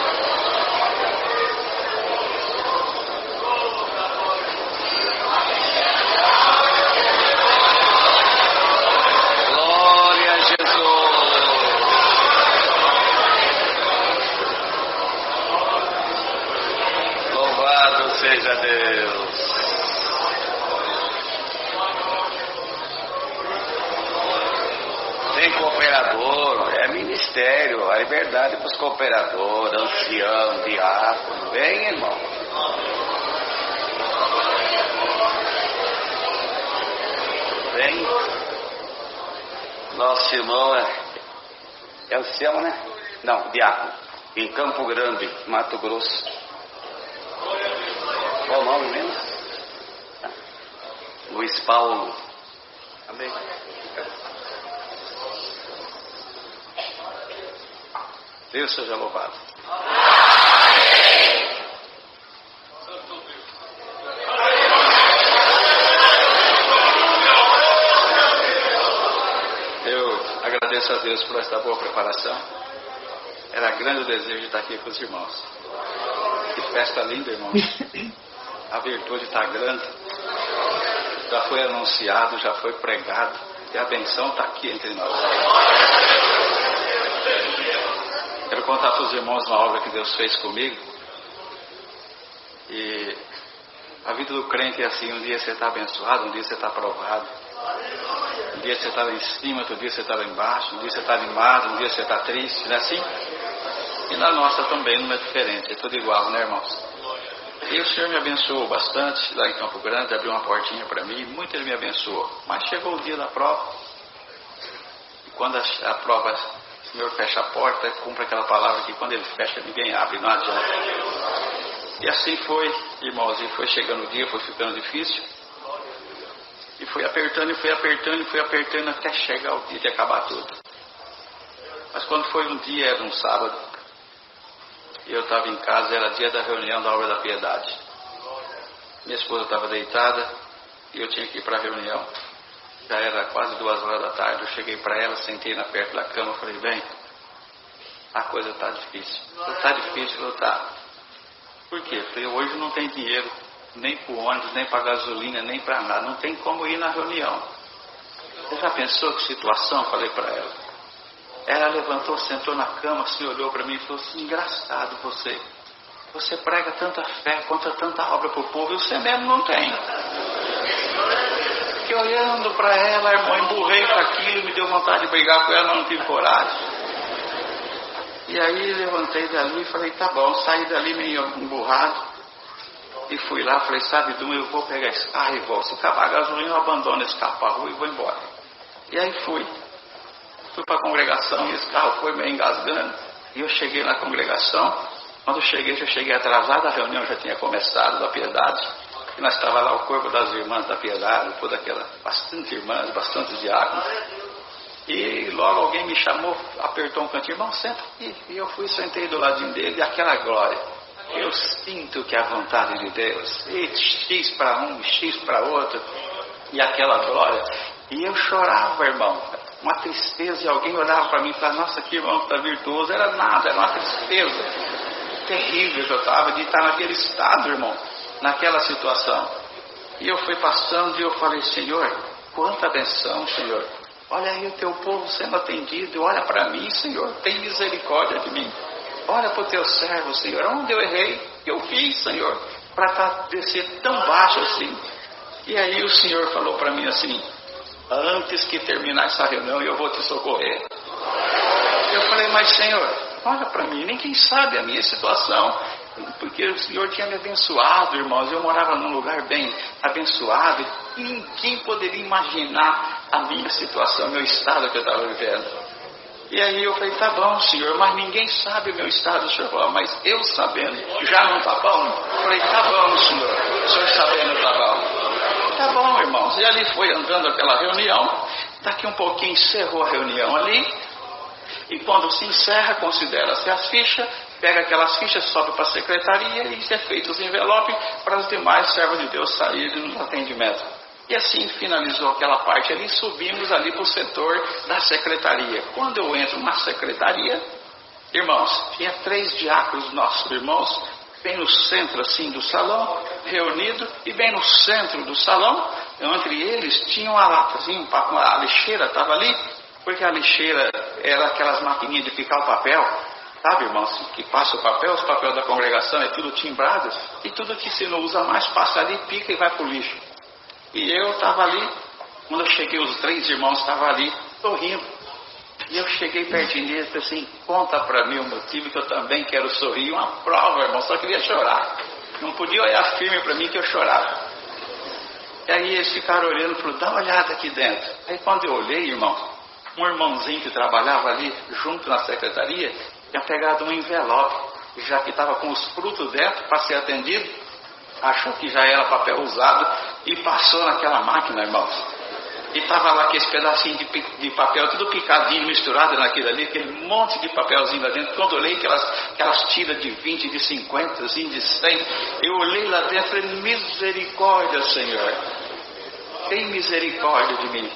a Deus. Tem cooperador, é ministério, a liberdade para os cooperadores, ancião, diácono. Vem, irmão. Vem. Nosso irmão é ancião, né? Não, diácono. Em Campo Grande, Mato Grosso. Qual o nome mesmo? Luiz Paulo. Amém. Deus seja louvado. Eu agradeço a Deus por esta boa preparação. Era grande o desejo de estar aqui com os irmãos. Que festa linda, irmãos. A virtude está grande. Já foi anunciado, já foi pregado. E a benção está aqui entre nós. Quero contar para os irmãos uma obra que Deus fez comigo. E a vida do crente é assim: um dia você está abençoado, um dia você está aprovado. Um dia você está lá em cima, outro dia você está lá embaixo. Um dia você está animado, um dia você está triste, não é assim? E na nossa também não é diferente, é tudo igual, né, irmãos? E o Senhor me abençoou bastante lá em Campo Grande, abriu uma portinha para mim, muito Ele me abençoou. Mas chegou o dia da prova, e quando a prova, o Senhor fecha a porta, cumpre aquela palavra que quando Ele fecha, ninguém abre, não adianta. E assim foi, irmãos, e foi chegando o dia, foi ficando difícil, e foi apertando, e foi apertando, e foi apertando, até chegar o dia de acabar tudo. Mas quando foi um dia, era um sábado, e eu estava em casa, era dia da reunião da obra da piedade. Minha esposa estava deitada e eu tinha que ir para a reunião. Já era quase 2 horas da tarde. Eu cheguei para ela, sentei na perto da cama e falei: bem, a coisa está difícil. Está difícil, está. Por quê? Eu falei: hoje não tem dinheiro, nem para o ônibus, nem para gasolina, nem para nada. Não tem como ir na reunião. Você já pensou que situação? Falei para ela. Ela levantou, sentou na cama, assim, olhou para mim e falou assim: engraçado você. Você prega tanta fé, conta tanta obra para o povo, e você mesmo não tem. Fiquei olhando para ela, irmão, emburrei com aquilo, me deu vontade de brigar com ela, mas não tive coragem. E aí levantei dali e falei: tá bom, saí dali meio emburrado. E fui lá, falei: sabe, Dum, eu vou pegar esse carro e vou. Se acabar a gasolina, eu abandono esse carro para a rua e vou embora. E aí fui para a congregação, e esse carro foi meio engasgando, e eu cheguei na congregação. Quando eu cheguei atrasado, a reunião já tinha começado da piedade, e nós estávamos lá, o corpo das irmãs da piedade, toda aquela, bastante irmãs, bastante diáconos, e logo alguém me chamou, apertou um cantinho: irmão, senta aqui. E eu fui, sentei do ladinho dele, e aquela glória, eu sinto que é a vontade de Deus, e X para um, X para outro, e aquela glória, e eu chorava, irmão, uma tristeza, e alguém olhava para mim e falava: nossa, que irmão que está virtuoso. Era nada, era uma tristeza terrível que eu estava, de estar naquele estado, irmão, naquela situação. E eu fui passando e eu falei: Senhor, quanta benção, Senhor. Olha aí o teu povo sendo atendido, olha para mim, Senhor, tem misericórdia de mim. Olha para o teu servo, Senhor, onde eu errei, que eu fiz, Senhor, para descer tão baixo assim. E aí o Senhor falou para mim assim: antes que terminar essa reunião, eu vou te socorrer. Eu falei: mas Senhor, olha para mim, ninguém sabe a minha situação, porque o Senhor tinha me abençoado, irmãos. Eu morava num lugar bem abençoado, e ninguém poderia imaginar a minha situação, meu estado que eu estava vivendo. E aí eu falei: tá bom, Senhor, mas ninguém sabe o meu estado. O Senhor falou: mas eu sabendo, já não tá bom? Eu falei: tá bom, Senhor, o Senhor sabendo tá bom. Tá bom, irmãos. E ali foi andando aquela reunião. Daqui um pouquinho encerrou a reunião ali. E quando se encerra, considera-se as fichas, pega aquelas fichas, sobe para a secretaria e é feito os envelopes para os demais servos de Deus saírem no atendimento. E assim finalizou aquela parte ali, subimos ali para o setor da secretaria. Quando eu entro na secretaria, irmãos, tinha 3 diáconos nossos irmãos, bem no centro assim do salão, reunido, e bem no centro do salão, entre eles, tinha uma latazinha, a lixeira estava ali, porque a lixeira era aquelas maquininhas de picar o papel, Sabe, irmãos, que passa o papel, os papéis da congregação é tudo timbrado, e tudo que se não usa mais passa ali, pica e vai pro lixo. E eu estava ali, quando eu cheguei, os 3 irmãos estavam ali, sorrindo. E eu cheguei pertinho deles e falei assim, conta para mim o motivo que eu também quero sorrir. Uma prova, irmão, só queria chorar. Não podia olhar firme para mim que eu chorava. E aí eles ficaram olhando e falaram, dá uma olhada aqui dentro. Aí quando eu olhei, irmão, um irmãozinho que trabalhava ali junto na secretaria, tinha pegado um envelope, já que estava com os frutos dentro para ser atendido, achou que já era papel usado e passou naquela máquina, irmãos. E estava lá aquele pedacinho de papel, tudo picadinho, misturado naquilo ali, aquele monte de papelzinho lá dentro. Quando eu olhei aquelas tiras de 20, de 50, assim, de 100, eu olhei lá dentro e falei, misericórdia, Senhor, tem misericórdia de mim.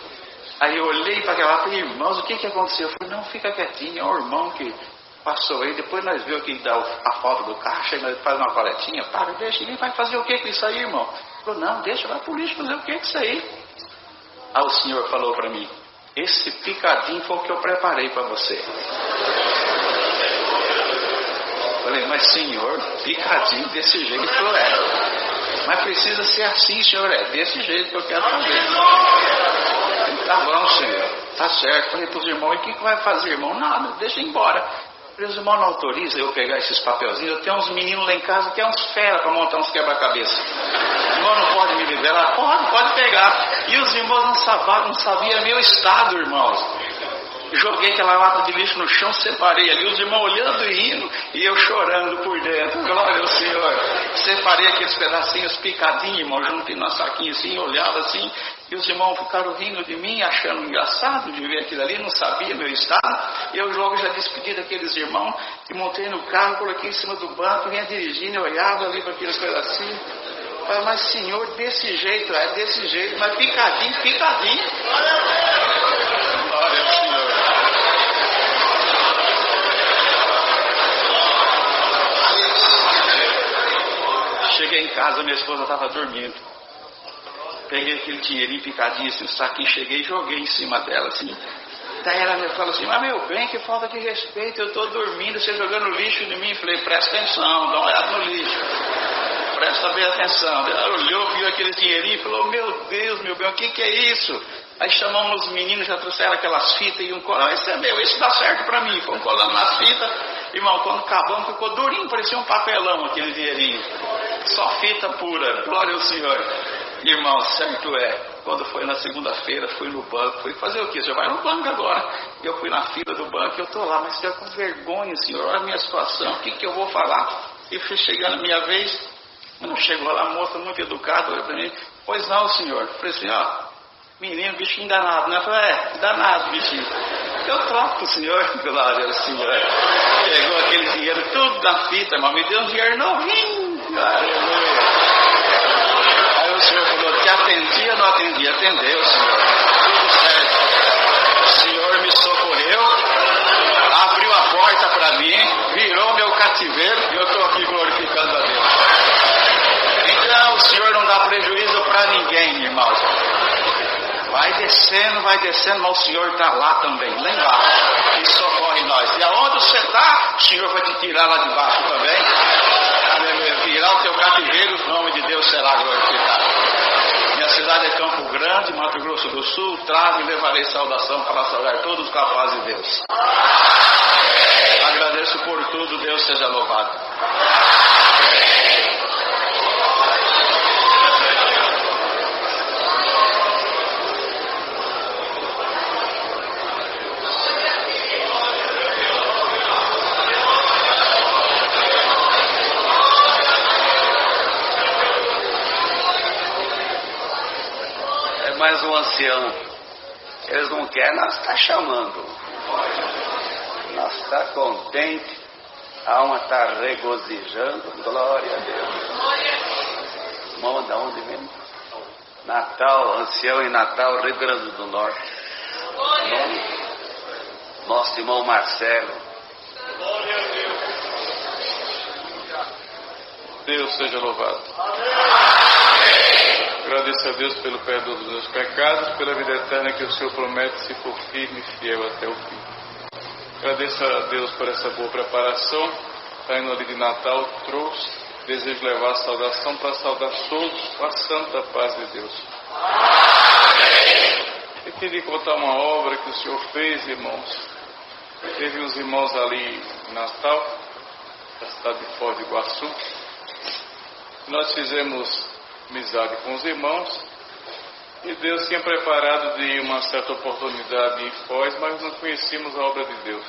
Aí eu olhei para aquela e falei, irmãos, o que aconteceu? Eu falei, não, fica quietinho, é o irmão que passou aí, depois nós vemos que dá a foto do caixa, e nós faz uma coletinha, para, deixa, ele vai fazer o que com isso aí, irmão? Ele falou, não, deixa, vai pro lixo fazer o que com isso aí? Aí o Senhor falou para mim, esse picadinho foi o que eu preparei para você. Falei, mas Senhor, picadinho desse jeito mas precisa ser assim, Senhor, é desse jeito que eu quero fazer. Tá bom, Senhor, tá certo. Falei para os irmãos, e o que vai fazer, irmão? Nada, deixa ir embora. Os irmãos não autorizam eu pegar esses papelzinhos. Eu tenho uns meninos lá em casa que é uns fera para montar uns quebra-cabeça. O irmão não pode me liberar? Pode pegar. E os irmãos não sabiam meu estado, irmãos. Joguei aquela lata de lixo no chão, separei ali, os irmãos olhando e rindo, e eu chorando por dentro. Glória ao Senhor. Separei aqueles pedacinhos picadinhos, irmão, juntei na saquinha assim, olhava assim, e os irmãos ficaram rindo de mim, achando engraçado de ver aquilo ali, não sabia meu estado. Eu logo já despedi daqueles irmãos, e montei no carro, coloquei em cima do banco, vinha dirigindo, eu olhava ali para aqueles pedacinhos. Falei, mas Senhor, desse jeito, mas picadinho. Glória ao Senhor. Cheguei em casa, minha esposa estava dormindo. Peguei aquele dinheirinho picadinho, assim, um saquinho, cheguei e joguei em cima dela, assim. Daí ela me falou assim, mas meu bem, que falta de respeito, eu estou dormindo, você jogando lixo em mim. Falei, presta atenção, dá uma olhada no lixo. Presta bem atenção. Ela olhou, viu aquele dinheirinho e falou, meu Deus, meu bem, o que é isso? Aí chamamos os meninos, já trouxeram aquelas fitas e um colando, esse é meu, esse dá certo para mim. Fomos colando nas fitas, irmão, quando acabamos ficou durinho, parecia um papelão aquele dinheirinho. Só fita pura, glória ao Senhor. Irmão, certo é, quando foi na segunda-feira, fui no banco, fui fazer o quê? Você vai no banco agora. Eu fui na fila do banco, eu estou lá, mas eu com vergonha, Senhor, olha a minha situação, o que eu vou falar? E fui chegando a minha vez, quando chegou lá, a moça muito educada, olhou para mim, pois não, Senhor. Eu falei assim, ó, menino, bichinho danado, né? Eu falei, danado, bichinho. Eu troco o Senhor, glória ao Senhor. Pegou aquele dinheiro tudo na fita, irmão, me deu um dinheiro novinho, aleluia. Aí o Senhor falou, te atendia ou não atendia? Atendeu, Senhor. Tudo certo. O Senhor me socorreu, abriu a porta para mim, virou meu cativeiro e eu estou aqui glorificando a Deus. Então o Senhor não dá prejuízo para ninguém, irmãos. Vai descendo, mas o Senhor está lá também, lá embaixo, e socorre nós. E aonde você está, o Senhor vai te tirar lá de baixo também. Aleluia. Virar o teu cativeiro, o nome de Deus será glorificado. Minha cidade é Campo Grande, Mato Grosso do Sul. Trago e levarei saudação para salvar todos os capazes de Deus. Agradeço por tudo, Deus seja louvado. Mas o ancião, eles não querem, nós está chamando. Nós está contente, a alma está regozijando, glória a Deus. Irmão, de onde mesmo? Natal, ancião em Natal, Rio Grande do Norte. Nosso irmão Marcelo. Glória a Deus. Deus seja louvado. Agradeço a Deus pelo perdão dos meus pecados, pela vida eterna que o Senhor promete se for firme e fiel até o fim. Agradeço a Deus por essa boa preparação. Saindo ali de Natal, trouxe. Desejo levar a saudação para saudar todos com a santa paz de Deus. Eu queria contar uma obra que o Senhor fez, irmãos. Teve uns irmãos ali em Natal, da cidade de Foz do Iguaçu. Nós fizemos amizade com os irmãos e Deus tinha preparado de uma certa oportunidade em Foz, mas não conhecíamos a obra de Deus.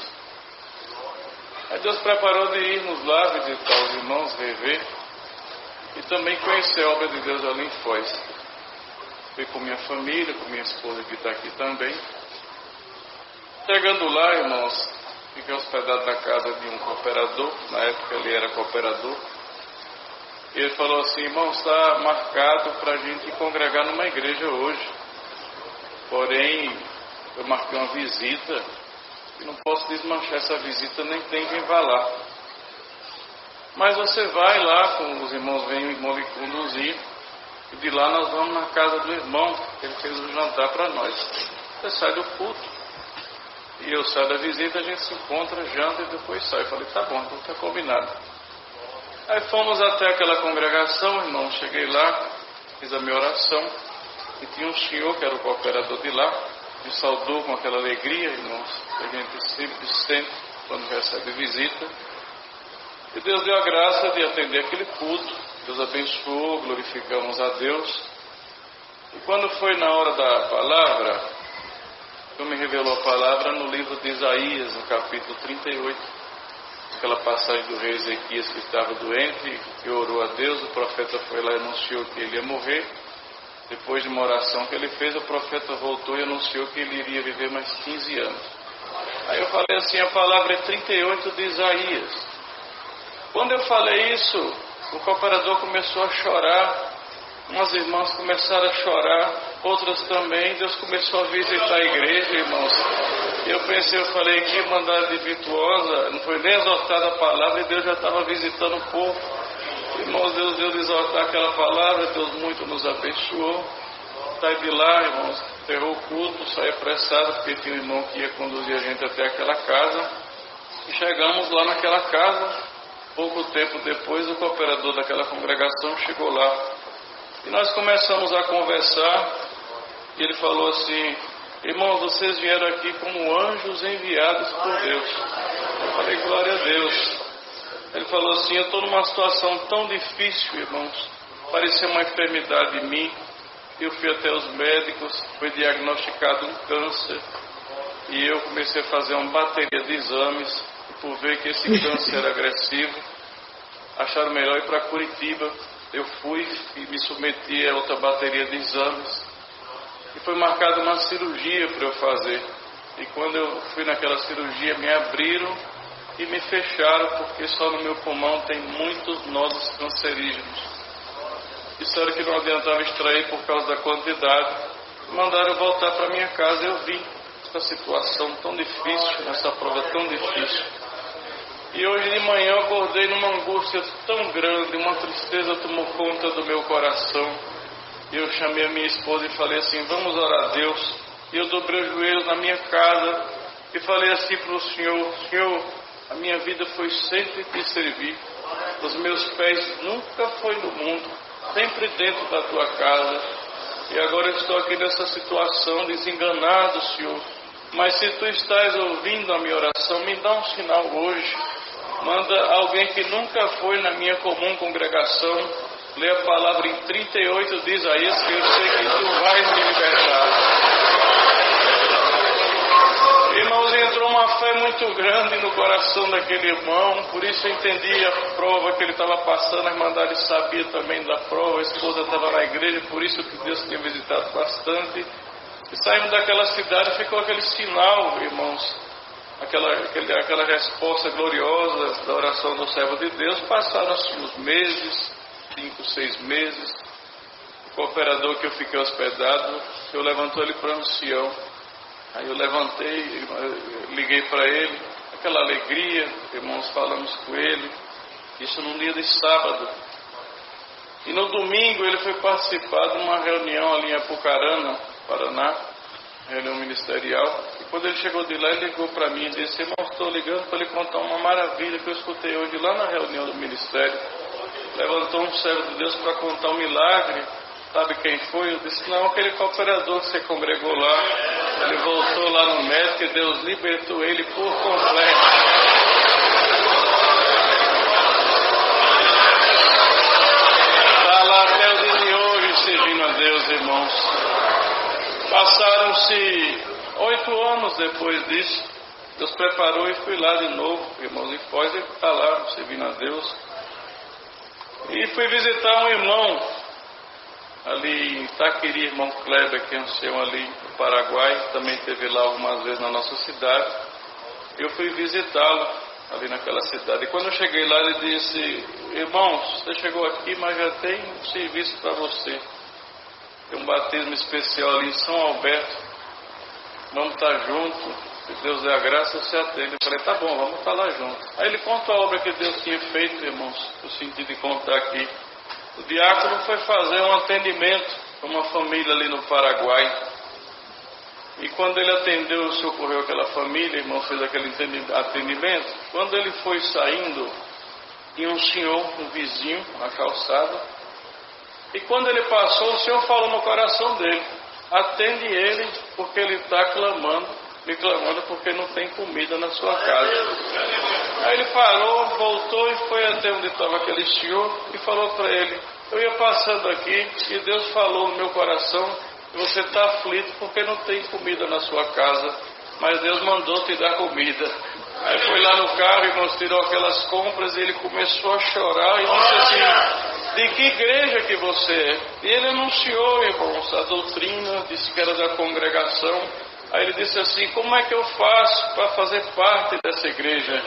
Aí Deus preparou de irmos lá visitar os irmãos, rever e também conhecer a obra de Deus ali em Foz. Fui com minha família, com minha esposa que está aqui também. Chegando lá, irmãos, fiquei hospedado na casa de um cooperador, na época ele era cooperador. E ele falou assim: irmão, está marcado para a gente congregar numa igreja hoje. Porém, eu marquei uma visita e não posso desmanchar essa visita, nem tem quem vá lá. Mas você vai lá, com os irmãos vêm lhe conduzir, e de lá nós vamos na casa do irmão, que ele fez um jantar para nós. Você sai do culto, e eu saio da visita, a gente se encontra, janta e depois sai. Eu falei: tá bom, então está combinado. Aí fomos até aquela congregação, irmão, cheguei lá, fiz a minha oração, e tinha um senhor que era o cooperador de lá, me saudou com aquela alegria, irmãos, que a gente sempre sente quando recebe visita. E Deus deu a graça de atender aquele culto, Deus abençoou, glorificamos a Deus. E quando foi na hora da palavra, Deus me revelou a palavra no livro de Isaías, no capítulo 38. Aquela passagem do rei Ezequias que estava doente, que orou a Deus, o profeta foi lá e anunciou que ele ia morrer. Depois de uma oração que ele fez, o profeta voltou e anunciou que ele iria viver mais 15 anos. Aí eu falei assim: a palavra é 38 de Isaías. Quando eu falei isso, o cooperador começou a chorar, umas irmãs começaram a chorar, outras também. Deus começou a visitar a igreja, irmãos. Eu pensei, eu falei: que mandada virtuosa, não foi nem exortada a palavra e Deus já estava visitando o povo. Irmãos, Deus deu de exortar aquela palavra, Deus muito nos abençoou. Sai de lá, irmãos, enterrou o culto, saí apressado, porque tinha um irmão que ia conduzir a gente até aquela casa. E chegamos lá naquela casa. Pouco tempo depois, o cooperador daquela congregação chegou lá. E nós começamos a conversar. E ele falou assim: irmãos, vocês vieram aqui como anjos enviados por Deus. Eu falei: glória a Deus. Ele falou assim: eu estou numa situação tão difícil, irmãos. Parecia uma enfermidade em mim. Eu fui até os médicos, foi diagnosticado um câncer. E eu comecei a fazer uma bateria de exames. E por ver que esse câncer era agressivo, acharam melhor ir para Curitiba. Eu fui e me submeti a outra bateria de exames. E foi marcada uma cirurgia para eu fazer. E quando eu fui naquela cirurgia, me abriram e me fecharam, porque só no meu pulmão tem muitos nódulos cancerígenos. Disseram que não adiantava extrair por causa da quantidade. Mandaram eu voltar para minha casa. Eu vim nessa situação tão difícil, nessa prova tão difícil. E hoje de manhã eu acordei numa angústia tão grande, uma tristeza tomou conta do meu coração. E eu chamei a minha esposa e falei assim: vamos orar a Deus. E eu dobrei os joelhos na minha casa e falei assim para o Senhor: Senhor, a minha vida foi sempre te servir. Os meus pés nunca foi no mundo, sempre dentro da tua casa. E agora eu estou aqui nessa situação, desenganado, Senhor. Mas se tu estás ouvindo a minha oração, me dá um sinal hoje. Manda alguém que nunca foi na minha comum congregação, lê a palavra em 38 de Isaías, que eu sei que tu vais me libertar. Irmãos, entrou uma fé muito grande no coração daquele irmão, por isso eu entendi a prova que ele estava passando. A irmandade sabia também da prova, a esposa estava na igreja, por isso que Deus tinha visitado bastante. E saímos daquela cidade, ficou aquele sinal, irmãos, aquela resposta gloriosa da oração do servo de Deus. Passaram-se uns meses, 5, 6 meses. O cooperador que eu fiquei hospedado, o Senhor levantou ele para ancião. Aí eu levantei, liguei para ele, aquela alegria, irmãos, falamos com ele, isso num dia de sábado. E no domingo ele foi participar de uma reunião ali em Apucarana, Paraná, reunião ministerial, Quando ele chegou de lá, ele ligou para mim e disse: irmão, estou ligando para lhe contar uma maravilha que eu escutei hoje lá na reunião do ministério. Levantou um servo de Deus para contar um milagre. Sabe quem foi? Eu disse: não, aquele cooperador que você congregou lá. Ele voltou lá no médico e Deus libertou ele por completo. Está lá até o dia de hoje servindo a Deus, irmãos. Passaram-se 8 anos depois disso. Deus preparou e fui lá de novo, irmãos, e Foz, ele está lá servindo a Deus. E fui visitar um irmão ali em Itaquiri, irmão Kleber, que é um ancião ali no Paraguai, também esteve lá algumas vezes na nossa cidade. Eu fui visitá-lo ali naquela cidade. E quando eu cheguei lá, ele disse: irmãos, você chegou aqui, mas já tem um serviço para você. Tem um batismo especial ali em São Alberto. Vamos estar juntos. Se Deus der a graça, você atende. Eu falei: tá bom, vamos estar lá juntos. Aí ele conta a obra que Deus tinha feito, irmãos. Eu senti de contar aqui. O diácono foi fazer um atendimento para uma família ali no Paraguai. E quando ele atendeu, socorreu aquela família, irmão, fez aquele atendimento. Quando ele foi saindo, tinha um senhor, um vizinho, na calçada. E quando ele passou, o Senhor falou no coração dele: atende ele, porque ele está me clamando porque não tem comida na sua casa. Aí ele parou, voltou e foi até onde estava aquele senhor e falou para ele: eu ia passando aqui e Deus falou no meu coração que você está aflito porque não tem comida na sua casa, mas Deus mandou te dar comida. Aí foi lá no carro e nos tirou aquelas compras e ele começou a chorar e disse assim: de que igreja que você é? E ele anunciou, irmãos, a doutrina, disse que era da congregação. Aí ele disse assim: como é que eu faço para fazer parte dessa igreja?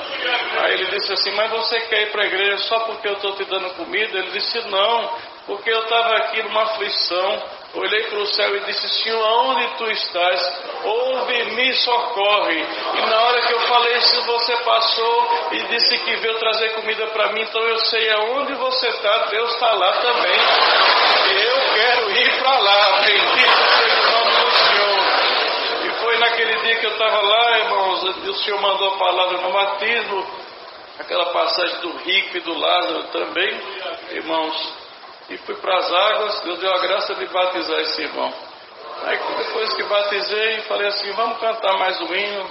Aí ele disse assim: mas você quer ir para a igreja só porque eu estou te dando comida? Ele disse: não, porque eu estava aqui numa aflição. Olhei para o céu e disse: Senhor, aonde tu estás? Ouve-me e socorre. E na hora que eu falei isso, você passou e disse que veio trazer comida para mim. Então eu sei aonde você está, Deus está lá também. E eu quero ir para lá. Bendito seja o nome do Senhor. E foi naquele dia que eu estava lá, irmãos, o Senhor mandou a palavra no batismo, aquela passagem do rico e do Lázaro também, irmãos. E fui para as águas, Deus deu a graça de batizar esse irmão. Aí depois que batizei, falei assim: vamos cantar mais um hino.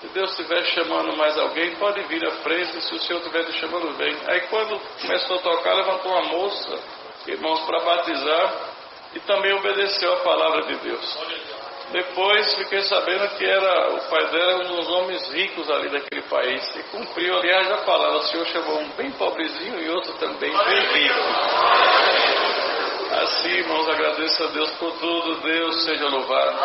Se Deus estiver chamando mais alguém, pode vir à frente. Se o Senhor estiver te chamando, vem. Aí quando começou a tocar, levantou uma moça, irmãos, para batizar. E também obedeceu a palavra de Deus. Depois fiquei sabendo que o pai dela era um dos homens ricos ali daquele país. E cumpriu, aliás, a palavra. O Senhor chamou um bem pobrezinho e outro também bem rico. Assim, irmãos, agradeço a Deus por tudo. Deus seja louvado.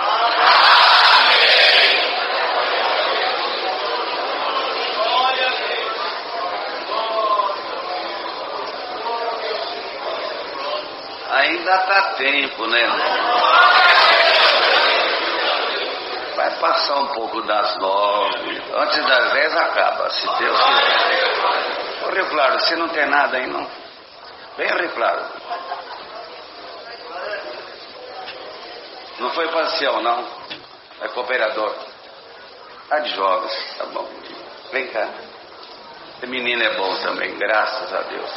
Ainda está tempo, né, irmão? Vai passar um pouco das 9, antes das 10 acaba, se Deus quiser. Ô Rio Claro, você não tem nada aí, não? Vem, Rio Claro. Não foi parcial, não? É cooperador. Tá de jovens, tá bom. Vem cá. Esse menino é bom também, graças a Deus.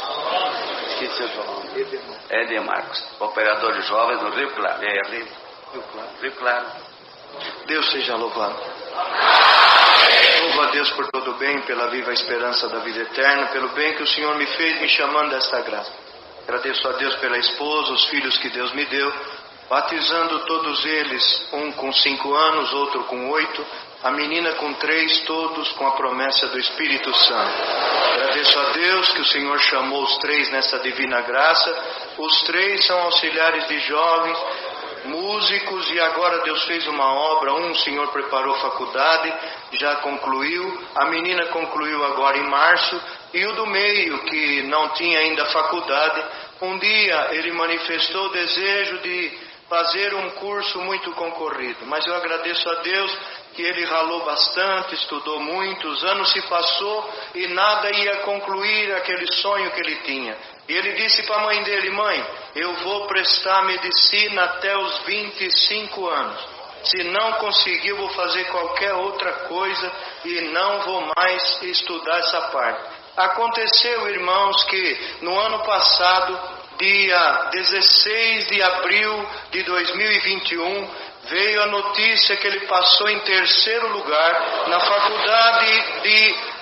Esqueci o nome. Edemarcos, cooperador de jovens no Rio Claro. Rio Claro. Deus seja louvado. Louvo a Deus por todo o bem, pela viva esperança da vida eterna, pelo bem que o Senhor me fez, me chamando desta graça. Agradeço a Deus pela esposa, os filhos que Deus me deu, batizando todos eles, um com 5 anos, outro com 8, a menina com 3, todos com a promessa do Espírito Santo. Agradeço a Deus que o Senhor chamou os 3 nessa divina graça. Os 3 são auxiliares de jovens, músicos, e agora Deus fez uma obra. O Senhor preparou faculdade, já concluiu, a menina concluiu agora em março, e o do meio, que não tinha ainda faculdade, um dia ele manifestou o desejo de fazer um curso muito concorrido, mas eu agradeço a Deus que ele ralou bastante, estudou muito, os anos se passou e nada ia concluir aquele sonho que ele tinha. E ele disse para a mãe dele: mãe, eu vou prestar medicina até os 25 anos. Se não conseguir, eu vou fazer qualquer outra coisa e não vou mais estudar essa parte. Aconteceu, irmãos, que no ano passado, dia 16 de abril de 2021, veio a notícia que ele passou em terceiro lugar na faculdade de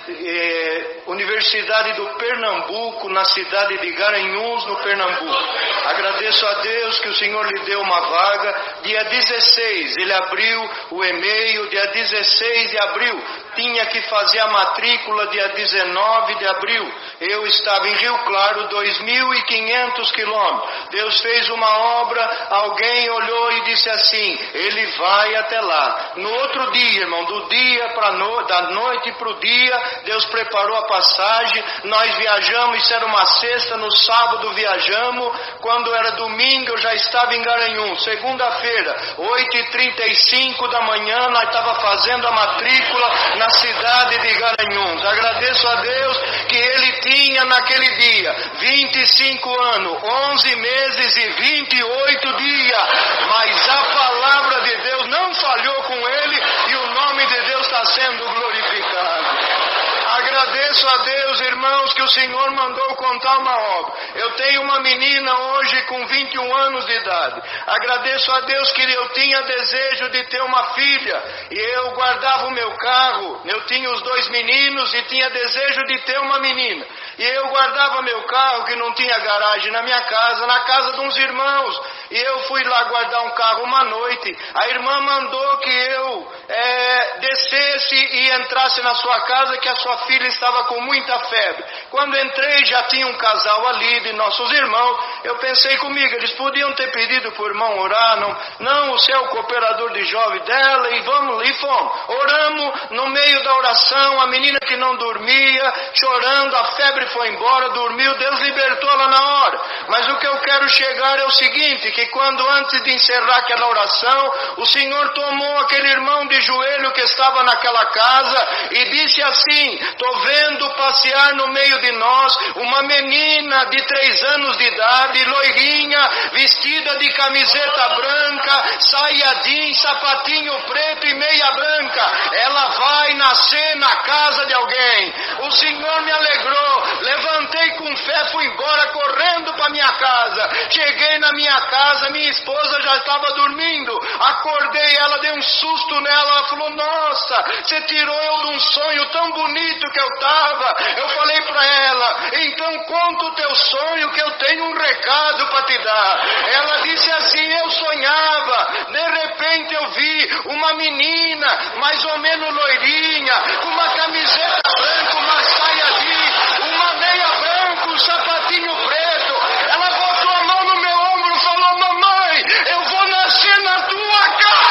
Universidade do Pernambuco, na cidade de Garanhuns, no Pernambuco. Agradeço a Deus que o Senhor lhe deu uma vaga. Dia 16, ele abriu o e-mail, dia 16 de abril, tinha que fazer a matrícula dia 19 de abril. Eu estava em Rio Claro, 2.500 quilômetros. Deus fez uma obra, alguém olhou e disse assim, ele vai até lá. No outro dia, irmão, da noite para o dia, Deus preparou a passagem, nós viajamos, isso era uma sexta, no sábado viajamos, quando era domingo eu já estava em Garanhuns. Segunda-feira, 8h35 da manhã, nós estávamos fazendo a matrícula na cidade de Garanhuns. Agradeço a Deus que ele tinha naquele dia 25 anos, 11 meses e 28 dias, mas a palavra de Deus não falhou com ele e o nome de Deus está sendo glorificado. Agradeço a Deus, irmãos, que o Senhor mandou contar uma obra. Eu tenho uma menina hoje com 21 anos de idade. Agradeço a Deus que eu tinha desejo de ter uma filha. E eu guardava o meu carro. Eu tinha os 2 meninos e tinha desejo de ter uma menina. E eu guardava meu carro, que não tinha garagem, na minha casa, na casa de uns irmãos. E eu fui lá guardar um carro uma noite. A irmã mandou que eu descesse e entrasse na sua casa, que a sua filha estava com muita febre. Quando entrei, já tinha um casal ali de nossos irmãos. Eu pensei comigo, eles podiam ter pedido para o irmão orar. Não, você é o cooperador de jovem dela, e vamos, e fomos. Oramos, no meio da oração, a menina que não dormia, chorando, a febre foi embora, dormiu, Deus libertou ela na hora. Mas o que eu quero chegar é o seguinte, que quando antes de encerrar aquela oração, o Senhor tomou aquele irmão de joelho que estava naquela casa e disse assim, estou vendo passear no meio de nós uma menina de 3 anos de idade, loirinha, vestida de camiseta branca, saia jeans, sapatinho preto e meia branca. Ela vai nascer na casa de alguém. O Senhor me alegrou, levantei com fé, fui embora correndo para minha casa. Cheguei na minha casa, minha esposa já estava dormindo. Acordei, ela deu um susto nela, ela falou, nossa, você tirou eu de um sonho tão bonito que eu estava. Eu falei para ela, então conta o teu sonho que eu tenho um recado para te dar. Ela disse assim, eu sonhava, de repente eu vi uma menina, mais ou menos loirinha, com uma camiseta branca, uma saia jeans, uma meia branca, um sapatinho preto. Ela botou a mão no meu ombro e falou, mamãe, eu vou nascer na tua casa.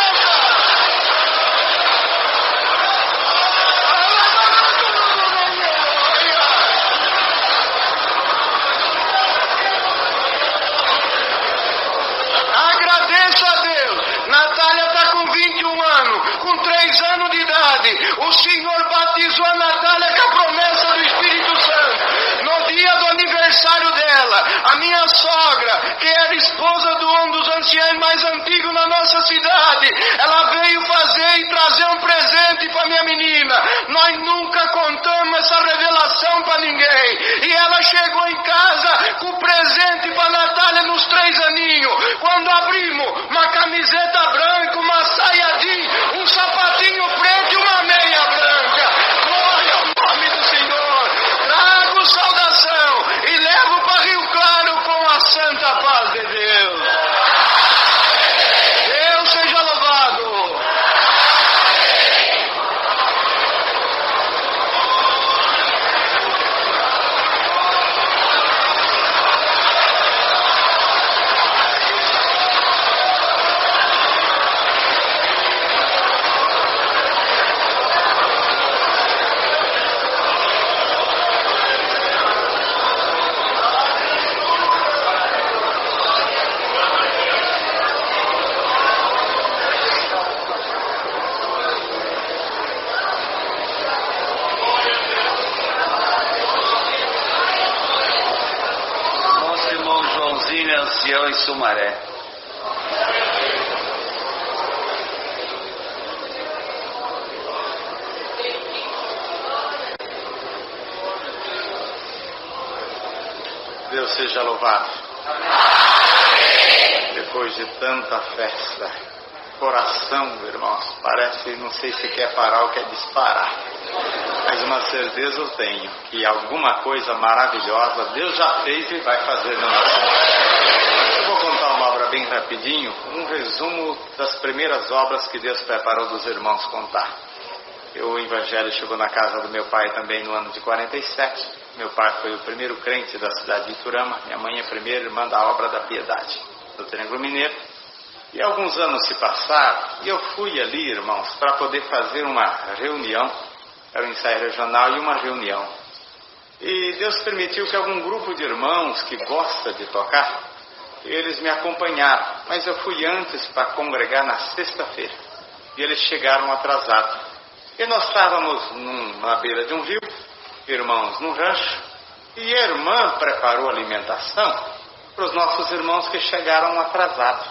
Agradeço a Deus. Natália está com 21 anos, com 3 anos de idade. O Senhor batizou a Natália com a promessa do Espírito Santo. No dia do aniversário dela, a minha sogra, que era esposa de um dos anciãos mais antigos na nossa cidade, ela veio fazer e trazer um presente para minha menina. Nós nunca contamos essa revelação para ninguém. E ela chegou em casa com o presente para Natália nos 3 aninhos. Quando abrimos, uma camiseta branca, uma saia jeans, um sapatinho preto e uma meia branca. Glória ao nome do Senhor. Trago saudação e levo para Rio Claro com a santa paz de Deus. Deus seja louvado. Ancião em Sumaré. Deus seja louvado. Depois de tanta festa, coração, irmãos, parece, não sei se quer parar ou quer disparar. Mas uma certeza eu tenho, que alguma coisa maravilhosa Deus já fez e vai fazer na nossa vida. Eu vou contar uma obra bem rapidinho, um resumo das primeiras obras que Deus preparou dos irmãos contar. O evangelho chegou na casa do meu pai também no ano de 47. Meu pai foi o primeiro crente da cidade de Iturama, minha mãe a primeira irmã da Obra da Piedade, do Triângulo Mineiro. E alguns anos se passaram e eu fui ali, irmãos, para poder fazer uma reunião. Era um ensaio regional e uma reunião. E Deus permitiu que algum grupo de irmãos que gosta de tocar, eles me acompanharam. Mas eu fui antes para congregar na sexta-feira. E eles chegaram atrasados. E nós estávamos na beira de um rio, irmãos num rancho, e a irmã preparou alimentação para os nossos irmãos que chegaram atrasados.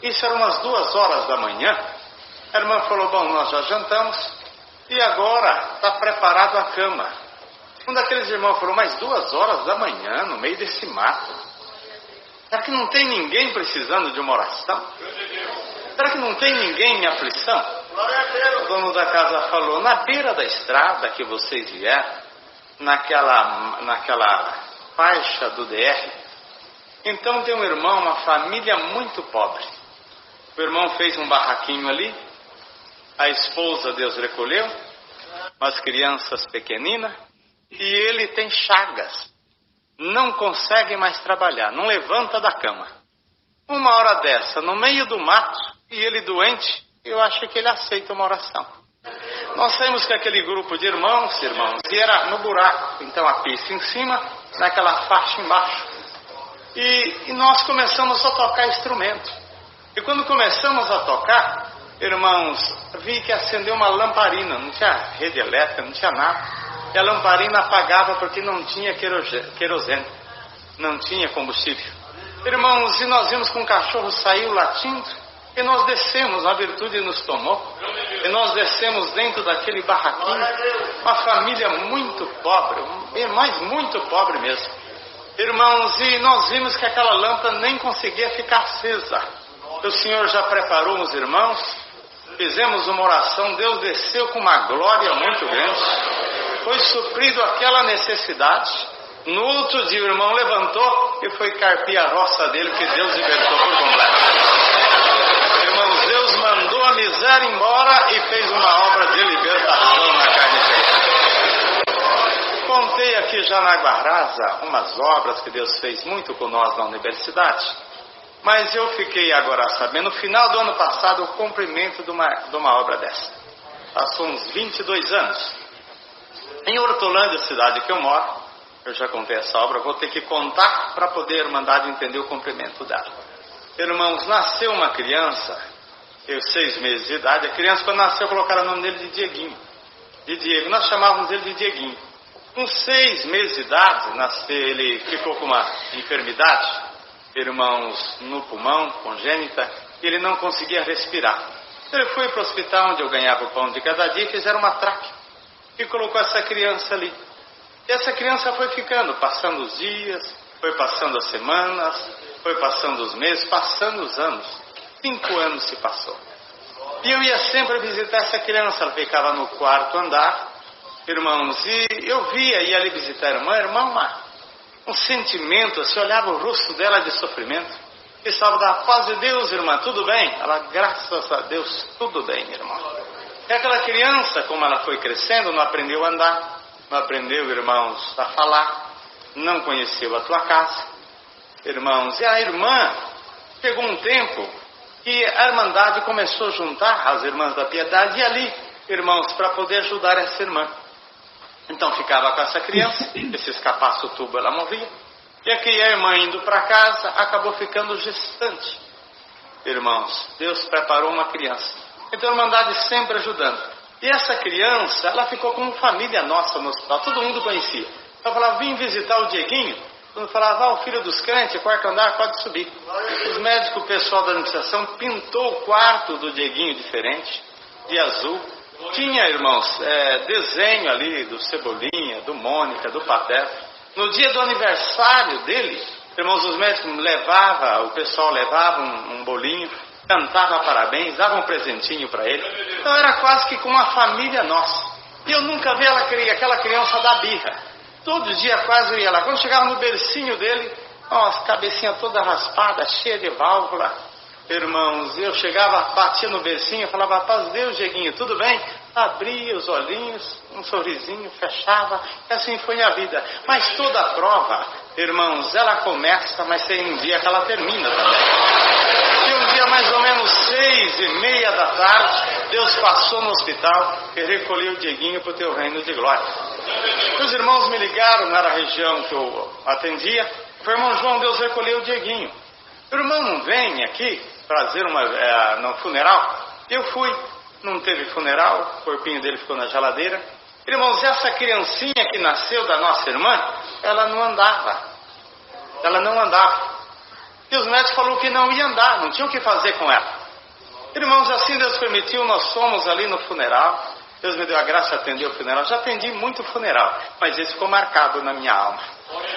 Isso era umas 2 horas da manhã. A irmã falou, bom, nós já jantamos e agora está preparado a cama. Um daqueles irmãos falou, mas 2 horas da manhã, no meio desse mato, será que não tem ninguém precisando de uma oração? Será que não tem ninguém em aflição? O dono da casa falou, na beira da estrada que vocês vieram, naquela faixa do DR, então tem um irmão, uma família muito pobre. O irmão fez um barraquinho ali, a esposa Deus recolheu, umas crianças pequeninas, e ele tem chagas, não consegue mais trabalhar, não levanta da cama. Uma hora dessa, no meio do mato, e ele doente, eu acho que ele aceita uma oração. Nós saímos com aquele grupo de irmãos, e era no buraco, então a pista em cima, naquela faixa embaixo. E nós começamos a tocar instrumento. E quando começamos a tocar, irmãos, vi que acendeu uma lamparina, não tinha rede elétrica, não tinha nada. E a lamparina apagava porque não tinha querosene, não tinha combustível. Irmãos, e nós vimos que um cachorro saiu latindo, e nós descemos, a virtude nos tomou, e nós descemos dentro daquele barraquinho, uma família muito pobre, mas muito pobre mesmo. Irmãos, e nós vimos que aquela lâmpada nem conseguia ficar acesa. O Senhor já preparou os irmãos, fizemos uma oração, Deus desceu com uma glória muito grande, foi suprido aquela necessidade. No outro dia o irmão levantou e foi carpir a roça dele, que Deus libertou por completo. Irmãos, Deus mandou a miséria embora e fez uma obra de libertação na carne dele. Contei aqui já na Guarasa umas obras que Deus fez muito com nós na universidade, mas eu fiquei agora sabendo, no final do ano passado, o cumprimento de uma obra dessa. Passou uns 22 anos. Em Hortolândia, cidade que eu moro, eu já contei essa obra, vou ter que contar para poder a Irmandade entender o cumprimento dela. Irmãos, nasceu uma criança, 6 meses de idade, a criança quando nasceu colocaram o nome dele de Dieguinho, de Diego, nós chamávamos ele de Dieguinho. Com 6 meses de idade, ele ficou com uma enfermidade, irmãos, no pulmão, congênita, e ele não conseguia respirar. Ele foi para o hospital onde eu ganhava o pão de cada dia e fizeram uma traque, e colocou essa criança ali. E essa criança foi ficando, passando os dias, foi passando as semanas, foi passando os meses, passando os anos. 5 anos se passou. E eu ia sempre visitar essa criança, ela ficava no 4º andar, irmãos, e eu ia ali visitar a irmã, um sentimento, assim, olhava o rosto dela de sofrimento, e estava da paz de Deus, irmã, tudo bem? Ela, graças a Deus, tudo bem, irmão. E aquela criança, como ela foi crescendo, não aprendeu a andar, não aprendeu, irmãos, a falar, não conheceu a tua casa, irmãos. E a irmã, chegou um tempo que a Irmandade começou a juntar as irmãs da Piedade e ali, irmãos, para poder ajudar essa irmã. Então ficava com essa criança, e se escapasse o tubo ela morria. E aqui a irmã indo para casa, acabou ficando gestante. Irmãos, Deus preparou uma criança. Então a Irmandade sempre ajudando. E essa criança, ela ficou como família nossa no hospital, todo mundo conhecia. Ela falava, vim visitar o Dieguinho. Quando falava, o filho dos crentes, 4º andar, pode subir. Os médicos, o pessoal da administração, pintou o quarto do Dieguinho diferente, de azul. Tinha, irmãos, desenho ali do Cebolinha, do Mônica, do Pateta. No dia do aniversário dele, irmãos, os médicos o pessoal levava um bolinho, cantava parabéns, dava um presentinho para ele. Então era quase que como uma família nossa. E eu nunca vi aquela criança dar birra. Todo dia quase eu ia lá. Quando chegava no bercinho dele, nossa, cabecinha toda raspada, cheia de válvula. Irmãos, eu chegava, batia no bercinho, falava, paz Deus, Dieguinho, tudo bem? Abria os olhinhos, um sorrisinho, fechava, e assim foi a vida. Mas toda a prova, irmãos, ela começa, mas tem um dia que ela termina também. E um dia mais ou menos 6:30 da tarde, Deus passou no hospital e recolheu o Dieguinho para o teu reino de glória. Os irmãos me ligaram na região que eu atendia, foi irmão João, Deus recolheu o Dieguinho. O irmão não vem aqui trazer no funeral? Eu fui, não teve funeral, o corpinho dele ficou na geladeira. Irmãos, essa criancinha que nasceu da nossa irmã, ela não andava. E os médicos falaram que não ia andar, não tinham o que fazer com ela. Irmãos, assim Deus permitiu, nós fomos ali no funeral. Deus me deu a graça de atender o funeral. Já atendi muito funeral, mas esse ficou marcado na minha alma.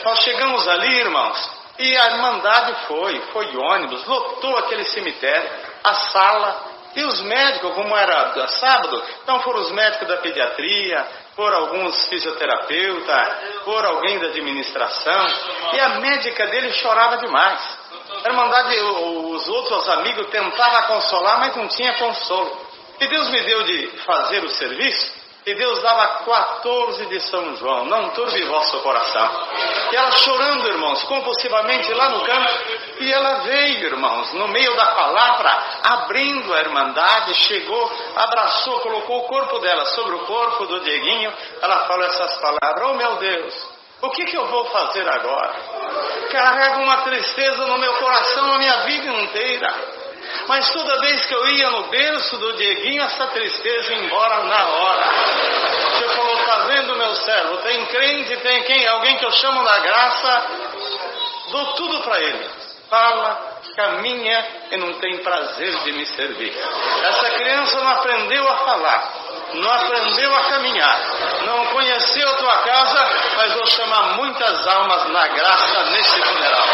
Nós chegamos ali, irmãos, e a Irmandade foi ônibus, lotou aquele cemitério, a sala, e os médicos, como era sábado, então foram os médicos da pediatria, foram alguns fisioterapeutas, foram alguém da administração, e a médica dele chorava demais. A Irmandade, os outros amigos tentavam consolar, mas não tinha consolo. E Deus me deu de fazer o serviço, e Deus dava 14 de São João, não turbe vosso coração. E ela chorando, irmãos, compulsivamente lá no campo, e ela veio, irmãos, no meio da palavra, abrindo a Irmandade, chegou, abraçou, colocou o corpo dela sobre o corpo do Dieguinho, ela falou essas palavras, oh meu Deus, o que eu vou fazer agora? Carrego uma tristeza no meu coração a minha vida inteira. Mas toda vez que eu ia no berço do Dieguinho, essa tristeza ia embora na hora. Você falou, tá vendo, meu servo? Tem crente, tem alguém que eu chamo da graça, dou tudo para ele. Fala, caminha e não tem prazer de me servir. Essa criança não aprendeu a falar, não aprendeu a caminhar, não conheceu a tua casa, mas vou chamar muitas almas na graça nesse funeral.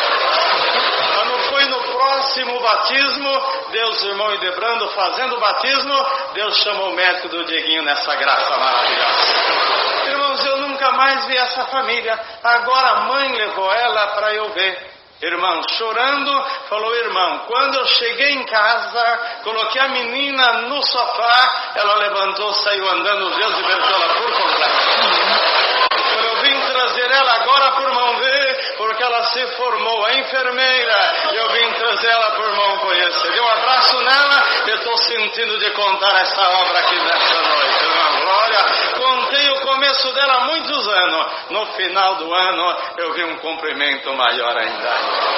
Quando foi no próximo batismo, Deus, irmão Idebrando, fazendo o batismo, Deus chamou o médico do Dieguinho nessa graça maravilhosa. Irmãos, eu nunca mais vi essa família. Agora a mãe levou ela para eu ver. Irmão, chorando, falou, irmão, quando eu cheguei em casa, coloquei a menina no sofá, ela levantou, saiu andando, Deus libertou ela por completo. Eu vim trazer ela agora por irmão ver, porque ela se formou a enfermeira, eu vim trazer ela por irmão conhecer. Dei um abraço nela, eu estou sentindo de contar essa obra aqui nessa noite, irmão. Glória, contei o começo dela há muitos anos, no final do ano eu vi um cumprimento maior ainda.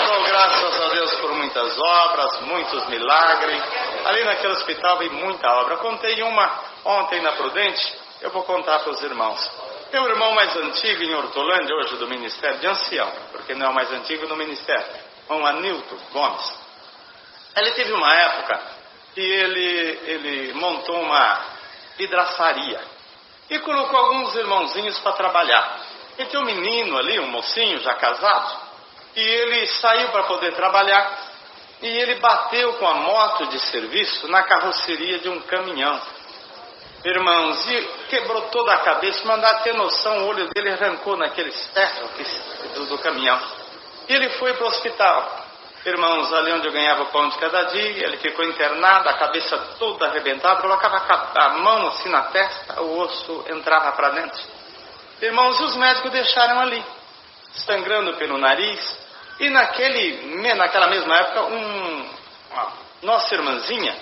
Dou graças a Deus por muitas obras, muitos milagres. Ali naquele hospital vi muita obra. Contei uma ontem na Prudente, eu vou contar para os irmãos. Meu irmão mais antigo em Hortolândia, hoje do Ministério de Ancião, porque não é o mais antigo no Ministério, irmão Anilton Gomes. Ele teve uma época que ele montou uma vidraçaria e colocou alguns irmãozinhos para trabalhar. E tinha um menino ali, um mocinho já casado, e ele saiu para poder trabalhar e ele bateu com a moto de serviço na carroceria de um caminhão. Irmãos, e quebrou toda a cabeça, mandar ter noção, o olho dele arrancou naqueles ferros do caminhão. E ele foi para o hospital. Irmãos, ali onde eu ganhava o pão de cada dia, ele ficou internado, a cabeça toda arrebentada, colocava a mão assim na testa, o osso entrava para dentro. Irmãos, os médicos deixaram ali, sangrando pelo nariz. E naquela mesma época, nossa irmãzinha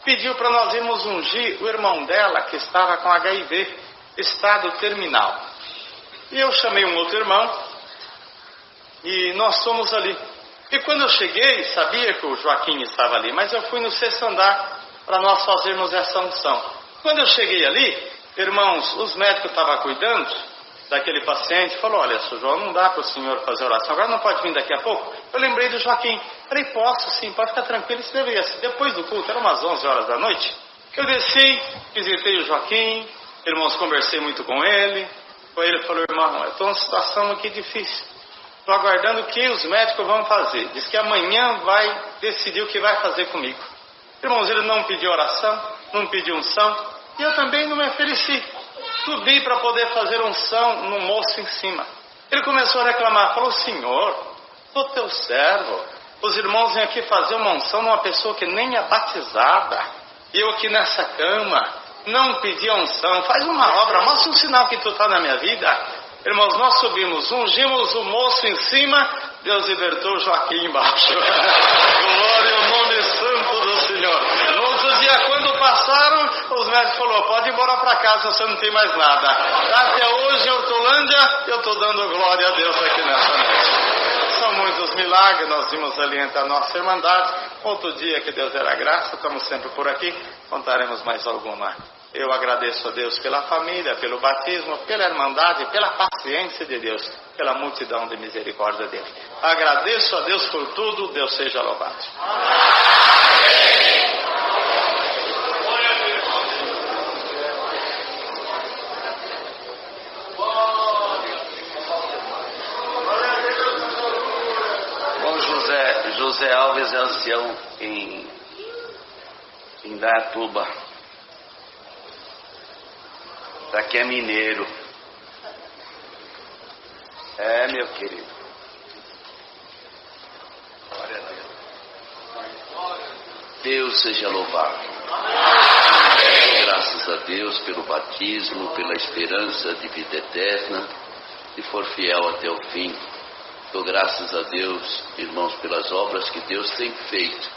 pediu para nós irmos ungir o irmão dela, que estava com HIV, estado terminal. E eu chamei um outro irmão, e nós fomos ali. E quando eu cheguei, sabia que o Joaquim estava ali, mas eu fui no 6º andar para nós fazermos essa unção. Quando eu cheguei ali, irmãos, os médicos estavam cuidando daquele paciente, falou, olha, Sr. João, não dá para o senhor fazer oração, agora não pode vir daqui a pouco? Eu lembrei do Joaquim, falei, posso sim, pode ficar tranquilo, isso deveria ser. Depois do culto, eram umas 11 horas da noite, eu desci, visitei o Joaquim, irmãos, conversei muito com ele falou: irmão, eu estou numa situação aqui difícil. Estou aguardando o que os médicos vão fazer. Diz que amanhã vai decidir o que vai fazer comigo. Irmãos, ele não pediu oração, não pediu unção, e eu também não me ofereci. Subi para poder fazer unção no moço em cima. Ele começou a reclamar, falou: Senhor, sou teu servo. Os irmãos vêm aqui fazer uma unção numa pessoa que nem é batizada. E eu aqui nessa cama, não pedi a unção. Faz uma obra, mostra um sinal que tu está na minha vida. Irmãos, nós subimos, ungimos o moço em cima, Deus libertou Joaquim embaixo. Glória ao nome santo do Senhor. No outro dia, quando passaram, os médicos falaram: pode ir embora para casa, você não tem mais nada. Até hoje, em Hortolândia, eu estou dando glória a Deus aqui nessa noite. São muitos milagres, nós vimos alientar a nossa irmandade. Outro dia, que Deus era graça, estamos sempre por aqui, contaremos mais alguma. Eu agradeço a Deus pela família, pelo batismo, pela irmandade, pela paciência de Deus, pela multidão de misericórdia dele. Agradeço a Deus por tudo, Deus seja louvado. Bom, José Alves é ancião em Indaiatuba. Daqui é mineiro. É, meu querido. Glória a Deus. Deus seja louvado. Graças a Deus pelo batismo, pela esperança de vida eterna, e for fiel até o fim. Dou graças a Deus, irmãos, pelas obras que Deus tem feito.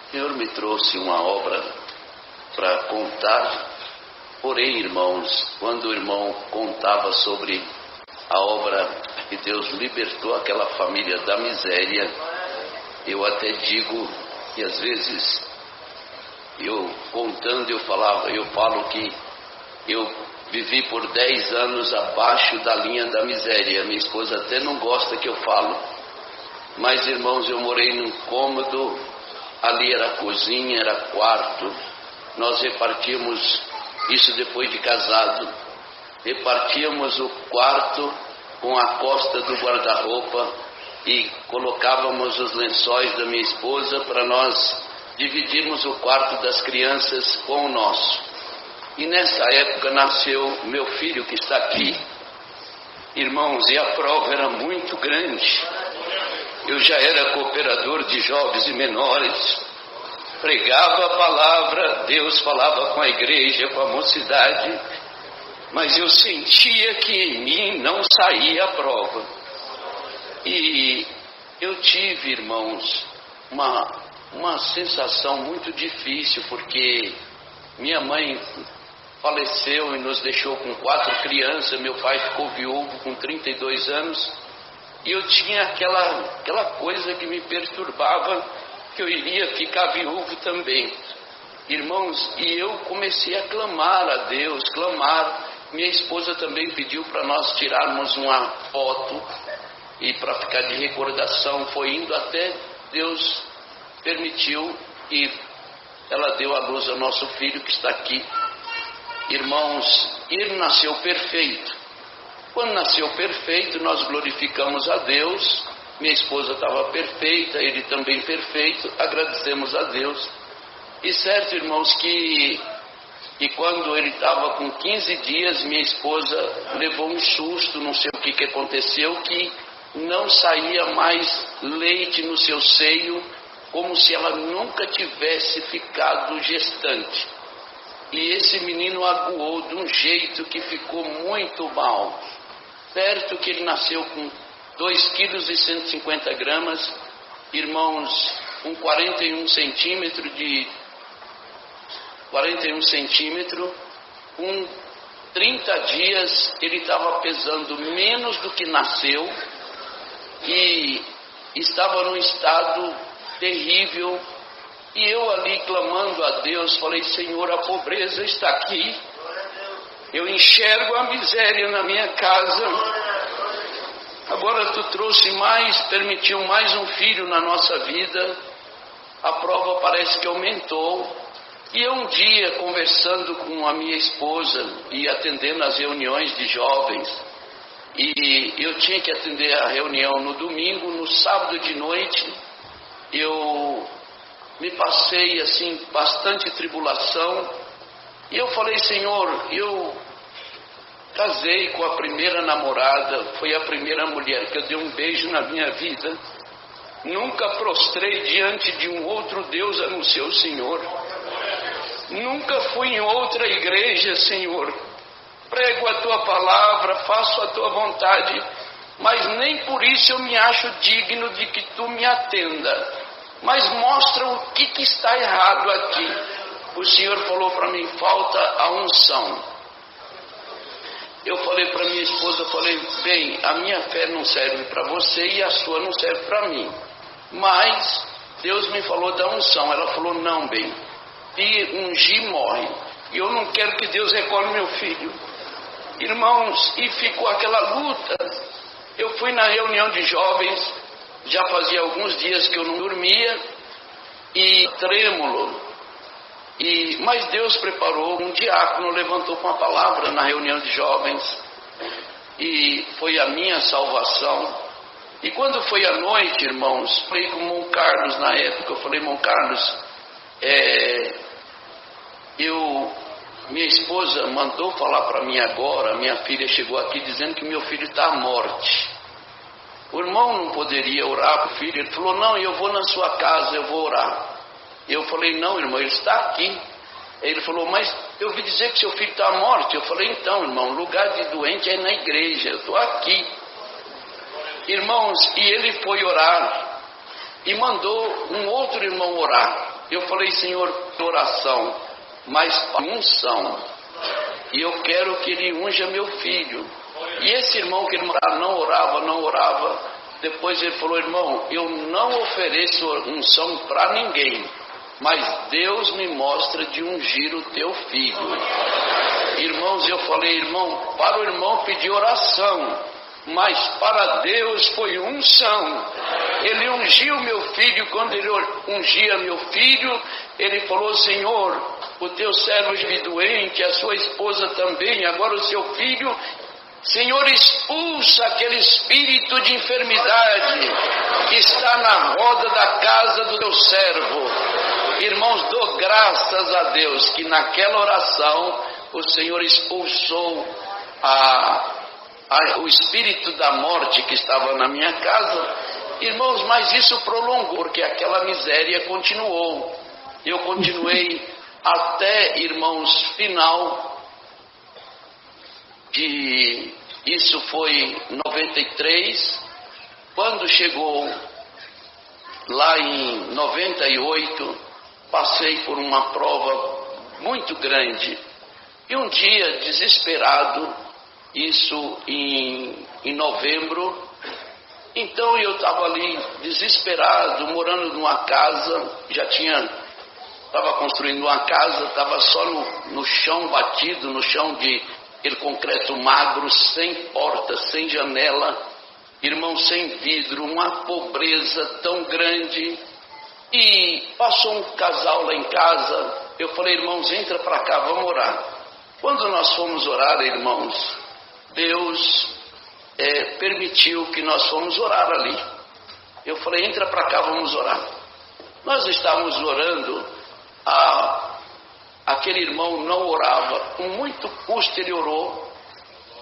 O Senhor me trouxe uma obra para contar. Porém, irmãos, quando o irmão contava sobre a obra que Deus libertou aquela família da miséria, eu até digo que às vezes, eu contando, eu falo que eu vivi por 10 anos abaixo da linha da miséria. Minha esposa até não gosta que eu falo. Mas, irmãos, eu morei num cômodo, ali era cozinha, era quarto. Nós repartíamos, isso depois de casado, repartíamos o quarto com a costa do guarda-roupa e colocávamos os lençóis da minha esposa para nós dividirmos o quarto das crianças com o nosso. E nessa época nasceu meu filho que está aqui. Irmãos, e a prova era muito grande. Eu já era cooperador de jovens e menores, pregava a palavra, Deus falava com a igreja, com a mocidade, mas eu sentia que em mim não saía a prova. E eu tive, irmãos, uma sensação muito difícil, porque minha mãe faleceu e nos deixou com 4 crianças, meu pai ficou viúvo com 32 anos, e eu tinha aquela coisa que me perturbava, que eu iria ficar viúvo também. Irmãos, e eu comecei a clamar a Deus, minha esposa também pediu para nós tirarmos uma foto, e para ficar de recordação, foi indo até Deus permitiu, e ela deu à luz ao nosso filho que está aqui. Irmãos, ele nasceu perfeito. Quando nasceu perfeito, nós glorificamos a Deus. Minha esposa estava perfeita, ele também perfeito, agradecemos a Deus. E certo, irmãos, que quando ele estava com 15 dias, minha esposa levou um susto, não sei o que aconteceu, que não saía mais leite no seu seio, como se ela nunca tivesse ficado gestante. E esse menino aguou de um jeito que ficou muito mal. Certo que ele nasceu com 2 quilos e 150 gramas, irmãos, com 41 centímetros, com 30 dias ele estava pesando menos do que nasceu e estava num estado terrível. E eu ali clamando a Deus, falei: Senhor, a pobreza está aqui, eu enxergo a miséria na minha casa, agora tu permitiu mais um filho na nossa vida, a prova parece que aumentou. E eu um dia, conversando com a minha esposa e atendendo as reuniões de jovens, e eu tinha que atender a reunião no domingo. No sábado de noite eu me passei assim bastante tribulação, e eu falei: Senhor, eu casei com a primeira namorada, foi a primeira mulher que eu dei um beijo na minha vida, nunca prostrei diante de um outro Deus a não ser o Senhor, nunca fui em outra igreja, Senhor, prego a Tua palavra, faço a Tua vontade, mas nem por isso eu me acho digno de que Tu me atenda, mas mostra o que está errado aqui. O Senhor falou para mim: falta a unção. Eu falei para minha esposa, bem, a minha fé não serve para você e a sua não serve para mim, mas Deus me falou da unção. Ela falou: não, bem, e ungir morre, e eu não quero que Deus recolhe meu filho. Irmãos, e ficou aquela luta. Eu fui na reunião de jovens, já fazia alguns dias que eu não dormia, e trêmulo. Mas Deus preparou, um diácono levantou com a palavra na reunião de jovens, e foi a minha salvação. E quando foi à noite, irmãos, falei com o irmão Carlos na época, eu falei: irmão Carlos, minha esposa mandou falar para mim agora, minha filha chegou aqui dizendo que meu filho está à morte. O irmão não poderia orar para o filho? Ele falou: não, eu vou na sua casa, eu vou orar. Eu falei: não, irmão, ele está aqui. Ele falou: mas eu ouvi dizer que seu filho está à morte. Eu falei: então, irmão, lugar de doente é na igreja, eu estou aqui. Irmãos, e ele foi orar e mandou um outro irmão orar. Eu falei: Senhor, oração, mas para unção, e eu quero que ele unja meu filho. E esse irmão que ele não orava, depois ele falou: irmão, eu não ofereço unção para ninguém, mas Deus me mostra de ungir o teu filho. Irmãos, eu falei: irmão, para o irmão pedir oração, mas para Deus foi unção. Ele ungiu meu filho. Quando ele ungia meu filho, ele falou: Senhor, o teu servo é doente, a sua esposa também, agora o seu filho. Senhor, expulsa aquele espírito de enfermidade que está na roda da casa do teu servo. Irmãos, dou graças a Deus que naquela oração o Senhor expulsou o espírito da morte que estava na minha casa. Irmãos, mas isso prolongou, porque aquela miséria continuou. Eu continuei até, irmãos, final de... Isso foi 93. Quando chegou lá em 98, passei por uma prova muito grande. E um dia, desesperado, isso em novembro, então eu estava ali desesperado, morando numa casa, estava construindo uma casa, estava só no chão batido, no chão de aquele concreto magro, sem porta, sem janela, irmão, sem vidro, uma pobreza tão grande. E passou um casal lá em casa, eu falei: irmãos, entra para cá, vamos orar. Quando nós fomos orar, irmãos, Deus permitiu que nós fomos orar ali. Eu falei: entra para cá, vamos orar. Nós estávamos orando, aquele irmão não orava, com muito custo ele orou,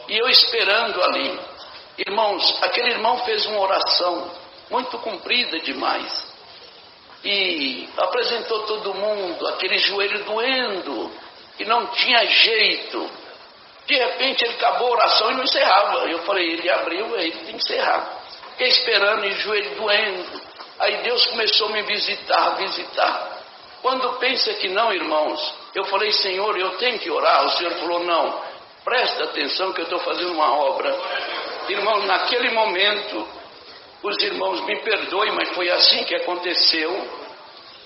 e eu esperando ali. Irmãos, aquele irmão fez uma oração muito comprida demais, e apresentou todo mundo, aquele joelho doendo, e não tinha jeito. De repente ele acabou a oração e não encerrava. Eu falei: ele abriu, ele tem que encerrar. Fiquei esperando, e joelho doendo. Aí Deus começou a me visitar. Quando pensa que não, irmãos, eu falei: Senhor, eu tenho que orar. O Senhor falou: não, presta atenção que eu estou fazendo uma obra. Irmão, naquele momento, os irmãos me perdoem, mas foi assim que aconteceu.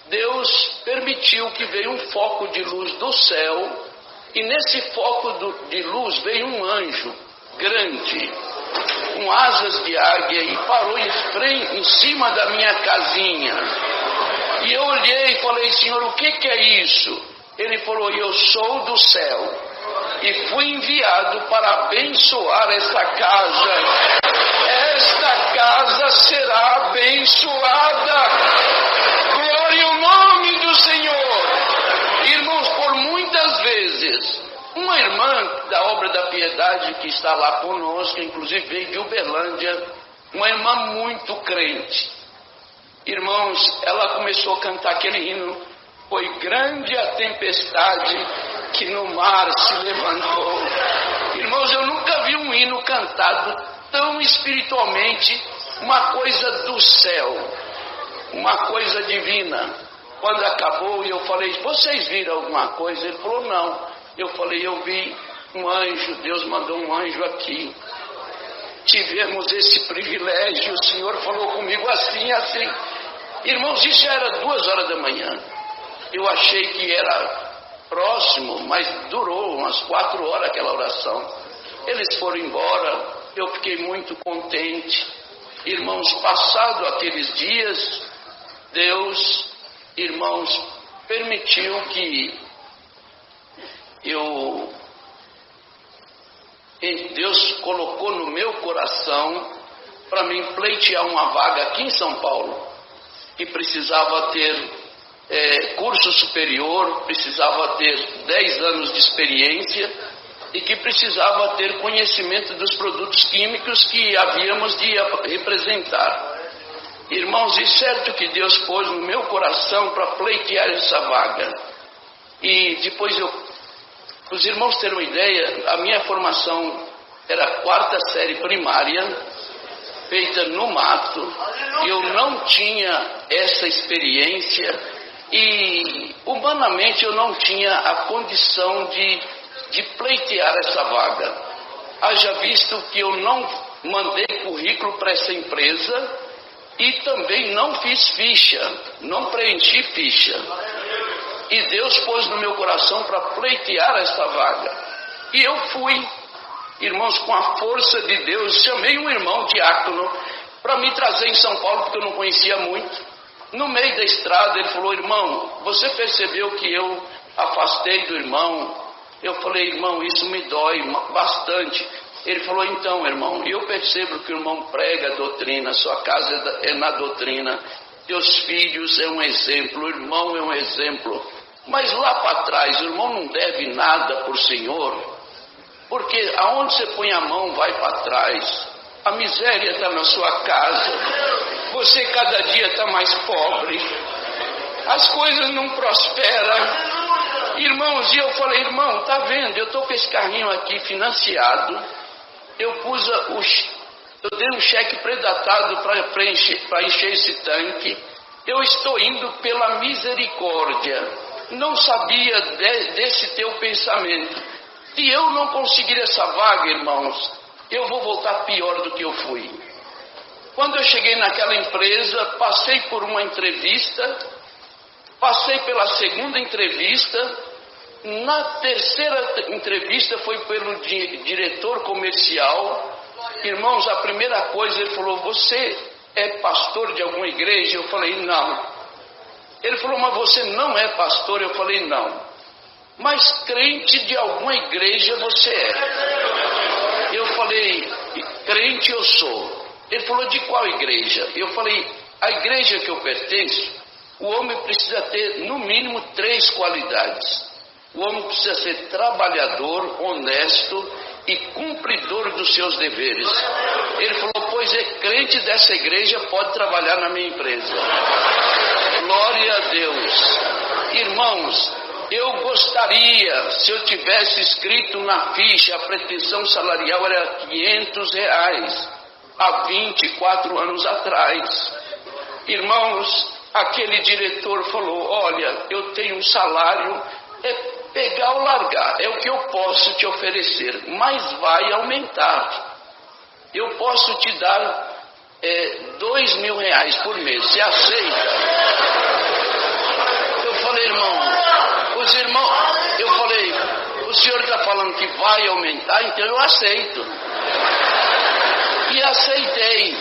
Deus permitiu que veio um foco de luz do céu, e nesse foco de luz veio um anjo grande, com asas de águia, e parou em cima da minha casinha. E eu olhei e falei: Senhor, o que é isso? Ele falou: eu sou do céu. e fui enviado para abençoar esta casa. Esta casa será abençoada. Glória ao nome do Senhor. Irmãos, por muitas vezes, uma irmã da Obra da Piedade que está lá conosco, inclusive veio de Uberlândia, uma irmã muito crente. Irmãos, ela começou a cantar aquele hino: foi grande a tempestade que no mar se levantou. Irmãos, eu nunca vi um hino cantado tão espiritualmente, uma coisa do céu, uma coisa divina. Quando acabou, eu falei: vocês viram alguma coisa? Ele falou: não. Eu falei: eu vi um anjo, Deus mandou um anjo aqui. Tivemos esse privilégio, o Senhor falou comigo assim, assim. Irmãos, isso já era 2h da manhã. Eu achei que era próximo, mas durou umas 4 horas aquela oração. Eles foram embora, eu fiquei muito contente. Irmãos, passado aqueles dias, Deus, irmãos, permitiu que Deus colocou no meu coração para mim pleitear uma vaga aqui em São Paulo, que precisava ter curso superior, precisava ter 10 anos de experiência e que precisava ter conhecimento dos produtos químicos que havíamos de representar. Irmãos, é certo que Deus pôs no meu coração para pleitear essa vaga. E depois os irmãos terem uma ideia, a minha formação era 4ª série primária, feita no mato. Eu não tinha essa experiência e humanamente eu não tinha a condição de pleitear essa vaga. Haja visto que eu não mandei currículo para essa empresa e também não fiz ficha, não preenchi ficha. E Deus pôs no meu coração para pleitear essa vaga. E eu fui, irmãos, com a força de Deus, chamei um irmão diácono para me trazer em São Paulo, porque eu não conhecia muito. No meio da estrada ele falou: irmão, você percebeu que eu afastei do irmão? Eu falei: irmão, isso me dói bastante. Ele falou: então, irmão, eu percebo que o irmão prega a doutrina, sua casa é na doutrina, teus filhos é um exemplo, o irmão é um exemplo. Mas lá para trás, o irmão não deve nada por Senhor, porque aonde você põe a mão vai para trás. A miséria está na sua casa, você cada dia está mais pobre, as coisas não prosperam. Irmãos, e eu falei: irmão, tá vendo, eu estou com esse carrinho aqui financiado, eu dei um cheque predatado para encher esse tanque, eu estou indo pela misericórdia. Não sabia desse teu pensamento. Se eu não conseguir essa vaga, irmãos, eu vou voltar pior do que eu fui. Quando eu cheguei naquela empresa, passei por uma entrevista, passei pela 2ª entrevista, na 3ª entrevista foi pelo diretor comercial. Irmãos, a primeira coisa, ele falou: você é pastor de alguma igreja? Eu falei: não. Ele falou: mas você não é pastor? Eu falei: não. Mas crente de alguma igreja você é? Eu falei: crente eu sou. Ele falou: de qual igreja? Eu falei: a igreja que eu pertenço, o homem precisa ter no mínimo 3 qualidades. O homem precisa ser trabalhador, honesto e cumpridor dos seus deveres. Ele falou: pois é crente dessa igreja, pode trabalhar na minha empresa. Glória a Deus. Irmãos, eu gostaria, se eu tivesse escrito na ficha, a pretensão salarial era R$500, há 24 anos atrás. Irmãos, aquele diretor falou: olha, eu tenho um salário, é pegar ou largar, é o que eu posso te oferecer, mas vai aumentar. Eu posso te dar R$2.000 por mês, você aceita? Eu falei: eu falei, o senhor está falando que vai aumentar, então eu aceito. E aceitei.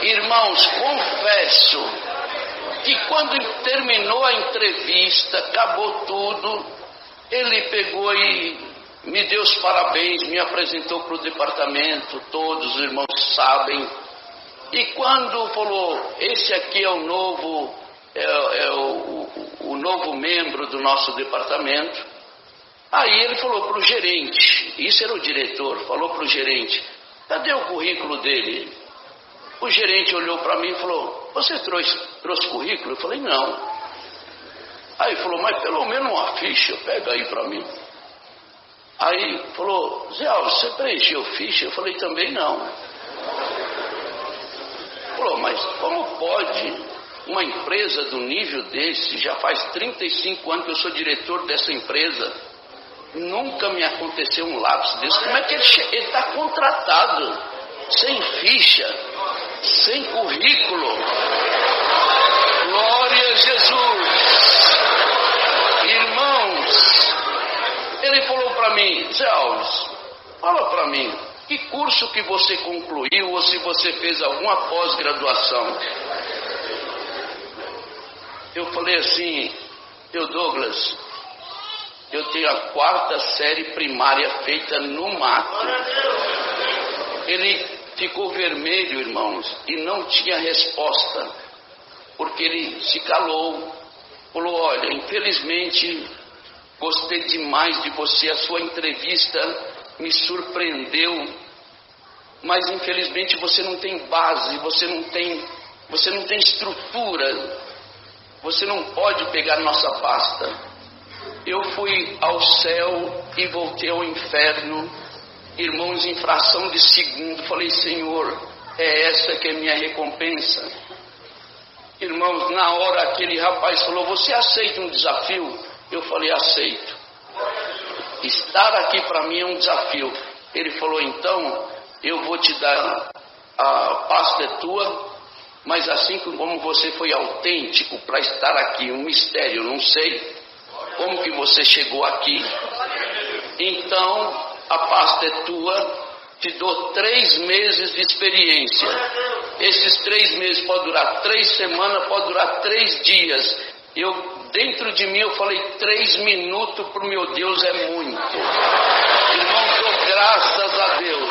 Irmãos, confesso que quando terminou a entrevista, acabou tudo, ele pegou e me deu os parabéns, me apresentou para o departamento, todos os irmãos sabem. E quando falou, esse aqui é o novo, o novo membro do nosso departamento, aí ele falou para o gerente, isso era o diretor, falou para o gerente, cadê o currículo dele? O gerente olhou para mim e falou, você trouxe currículo? Eu falei, não. Aí ele falou, mas pelo menos uma ficha, pega aí para mim. Aí falou, Zé Alves, você preencheu ficha? Eu falei, também não. Falou, mas como pode uma empresa do nível desse, já faz 35 anos que eu sou diretor dessa empresa, nunca me aconteceu um lapso desse, como é que ele está contratado, sem ficha, sem currículo? Glória a Jesus! Irmãos, ele falou para mim, Zé Alves, fala para mim, que curso que você concluiu ou se você fez alguma pós-graduação? Eu falei assim, Douglas, eu tenho a 4ª série primária feita no mato. Ele ficou vermelho, irmãos, e não tinha resposta, porque ele se calou. Falou, olha, infelizmente, gostei demais de você, a sua entrevista me surpreendeu, mas infelizmente você não tem base, você não tem estrutura, você não pode pegar nossa pasta. Eu fui ao céu e voltei ao inferno, irmãos, em fração de segundo. Falei, Senhor, é essa que é minha recompensa. Irmãos, na hora aquele rapaz falou, você aceita um desafio? Eu falei, aceito. Estar aqui para mim é um desafio. Ele falou, então, eu vou te dar, a pasta é tua, mas assim como você foi autêntico para estar aqui, um mistério, eu não sei como que você chegou aqui, então a pasta é tua, te dou 3 meses de experiência. Esses 3 meses pode durar 3 semanas, pode durar 3 dias. Dentro de mim eu falei, 3 minutos para o meu Deus é muito. Irmão, dou graças a Deus.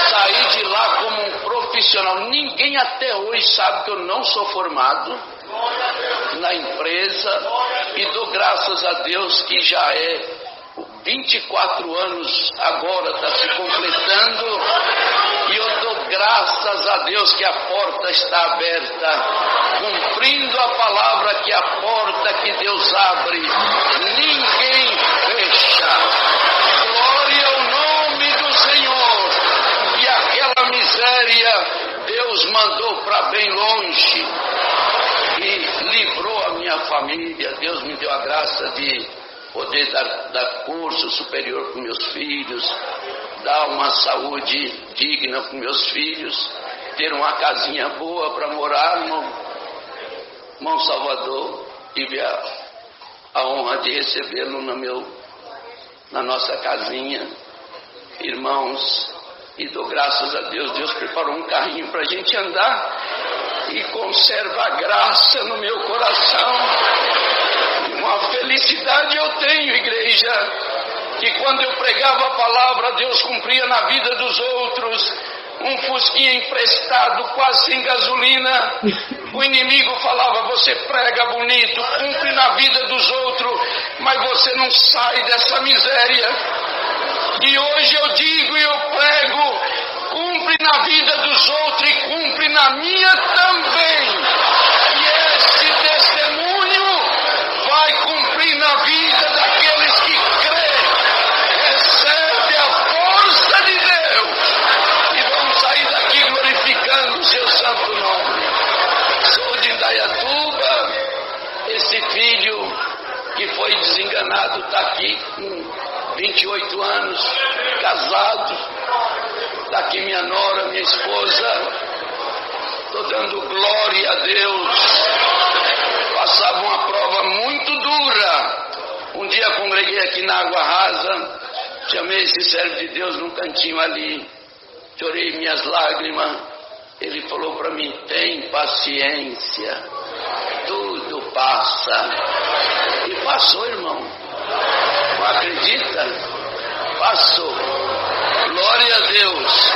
Saí de lá como um profissional. Ninguém até hoje sabe que eu não sou formado na empresa. E dou graças a Deus que já é 24 anos agora, está se completando. E eu dou graças a Deus que a porta está aberta, cumprindo a palavra que a porta que Deus abre, ninguém fecha. Glória ao nome do Senhor. E aquela miséria Deus mandou para bem longe e livrou a minha família. Deus me deu a graça de poder dar curso superior para meus filhos, dar uma saúde digna para meus filhos, ter uma casinha boa para morar, irmão Salvador. Tive a honra de recebê-lo na nossa casinha, irmãos, e dou graças a Deus. Deus preparou um carrinho para a gente andar e conserva a graça no meu coração. Uma felicidade eu tenho, igreja, que quando eu pregava a palavra, Deus cumpria na vida dos outros. Um fusquinha emprestado, quase sem gasolina, o inimigo falava, você prega bonito, cumpre na vida dos outros, mas você não sai dessa miséria. E hoje eu digo e eu prego, cumpre na vida dos outros e cumpre na minha também. E esse testemunho vai cumprir na vida daqueles que creem, recebe a força de Deus e vão sair daqui glorificando o seu santo nome. Sou de Indaiatuba, esse filho que foi desenganado está aqui com 28 anos, casado, está aqui minha nora, minha esposa, estou dando glória a Deus. Passava uma prova muito dura. Um dia congreguei aqui na Água Rasa, chamei esse servo de Deus num cantinho ali, chorei minhas lágrimas. Ele falou para mim, tem paciência, tudo passa. E passou, irmão. Não acredita? Passou. Glória a Deus.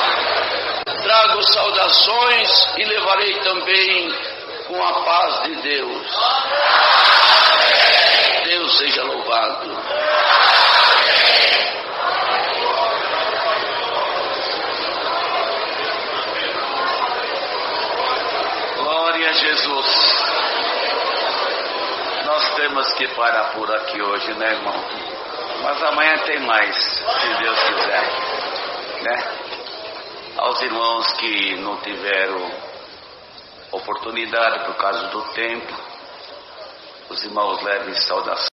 Trago saudações e levarei também com a paz de Deus. Deus seja louvado. Glória a Jesus. Nós temos que parar por aqui hoje, né, irmão? Mas amanhã tem mais, se Deus quiser, né? Aos irmãos que não tiveram oportunidade por causa do tempo, os irmãos levem saudação.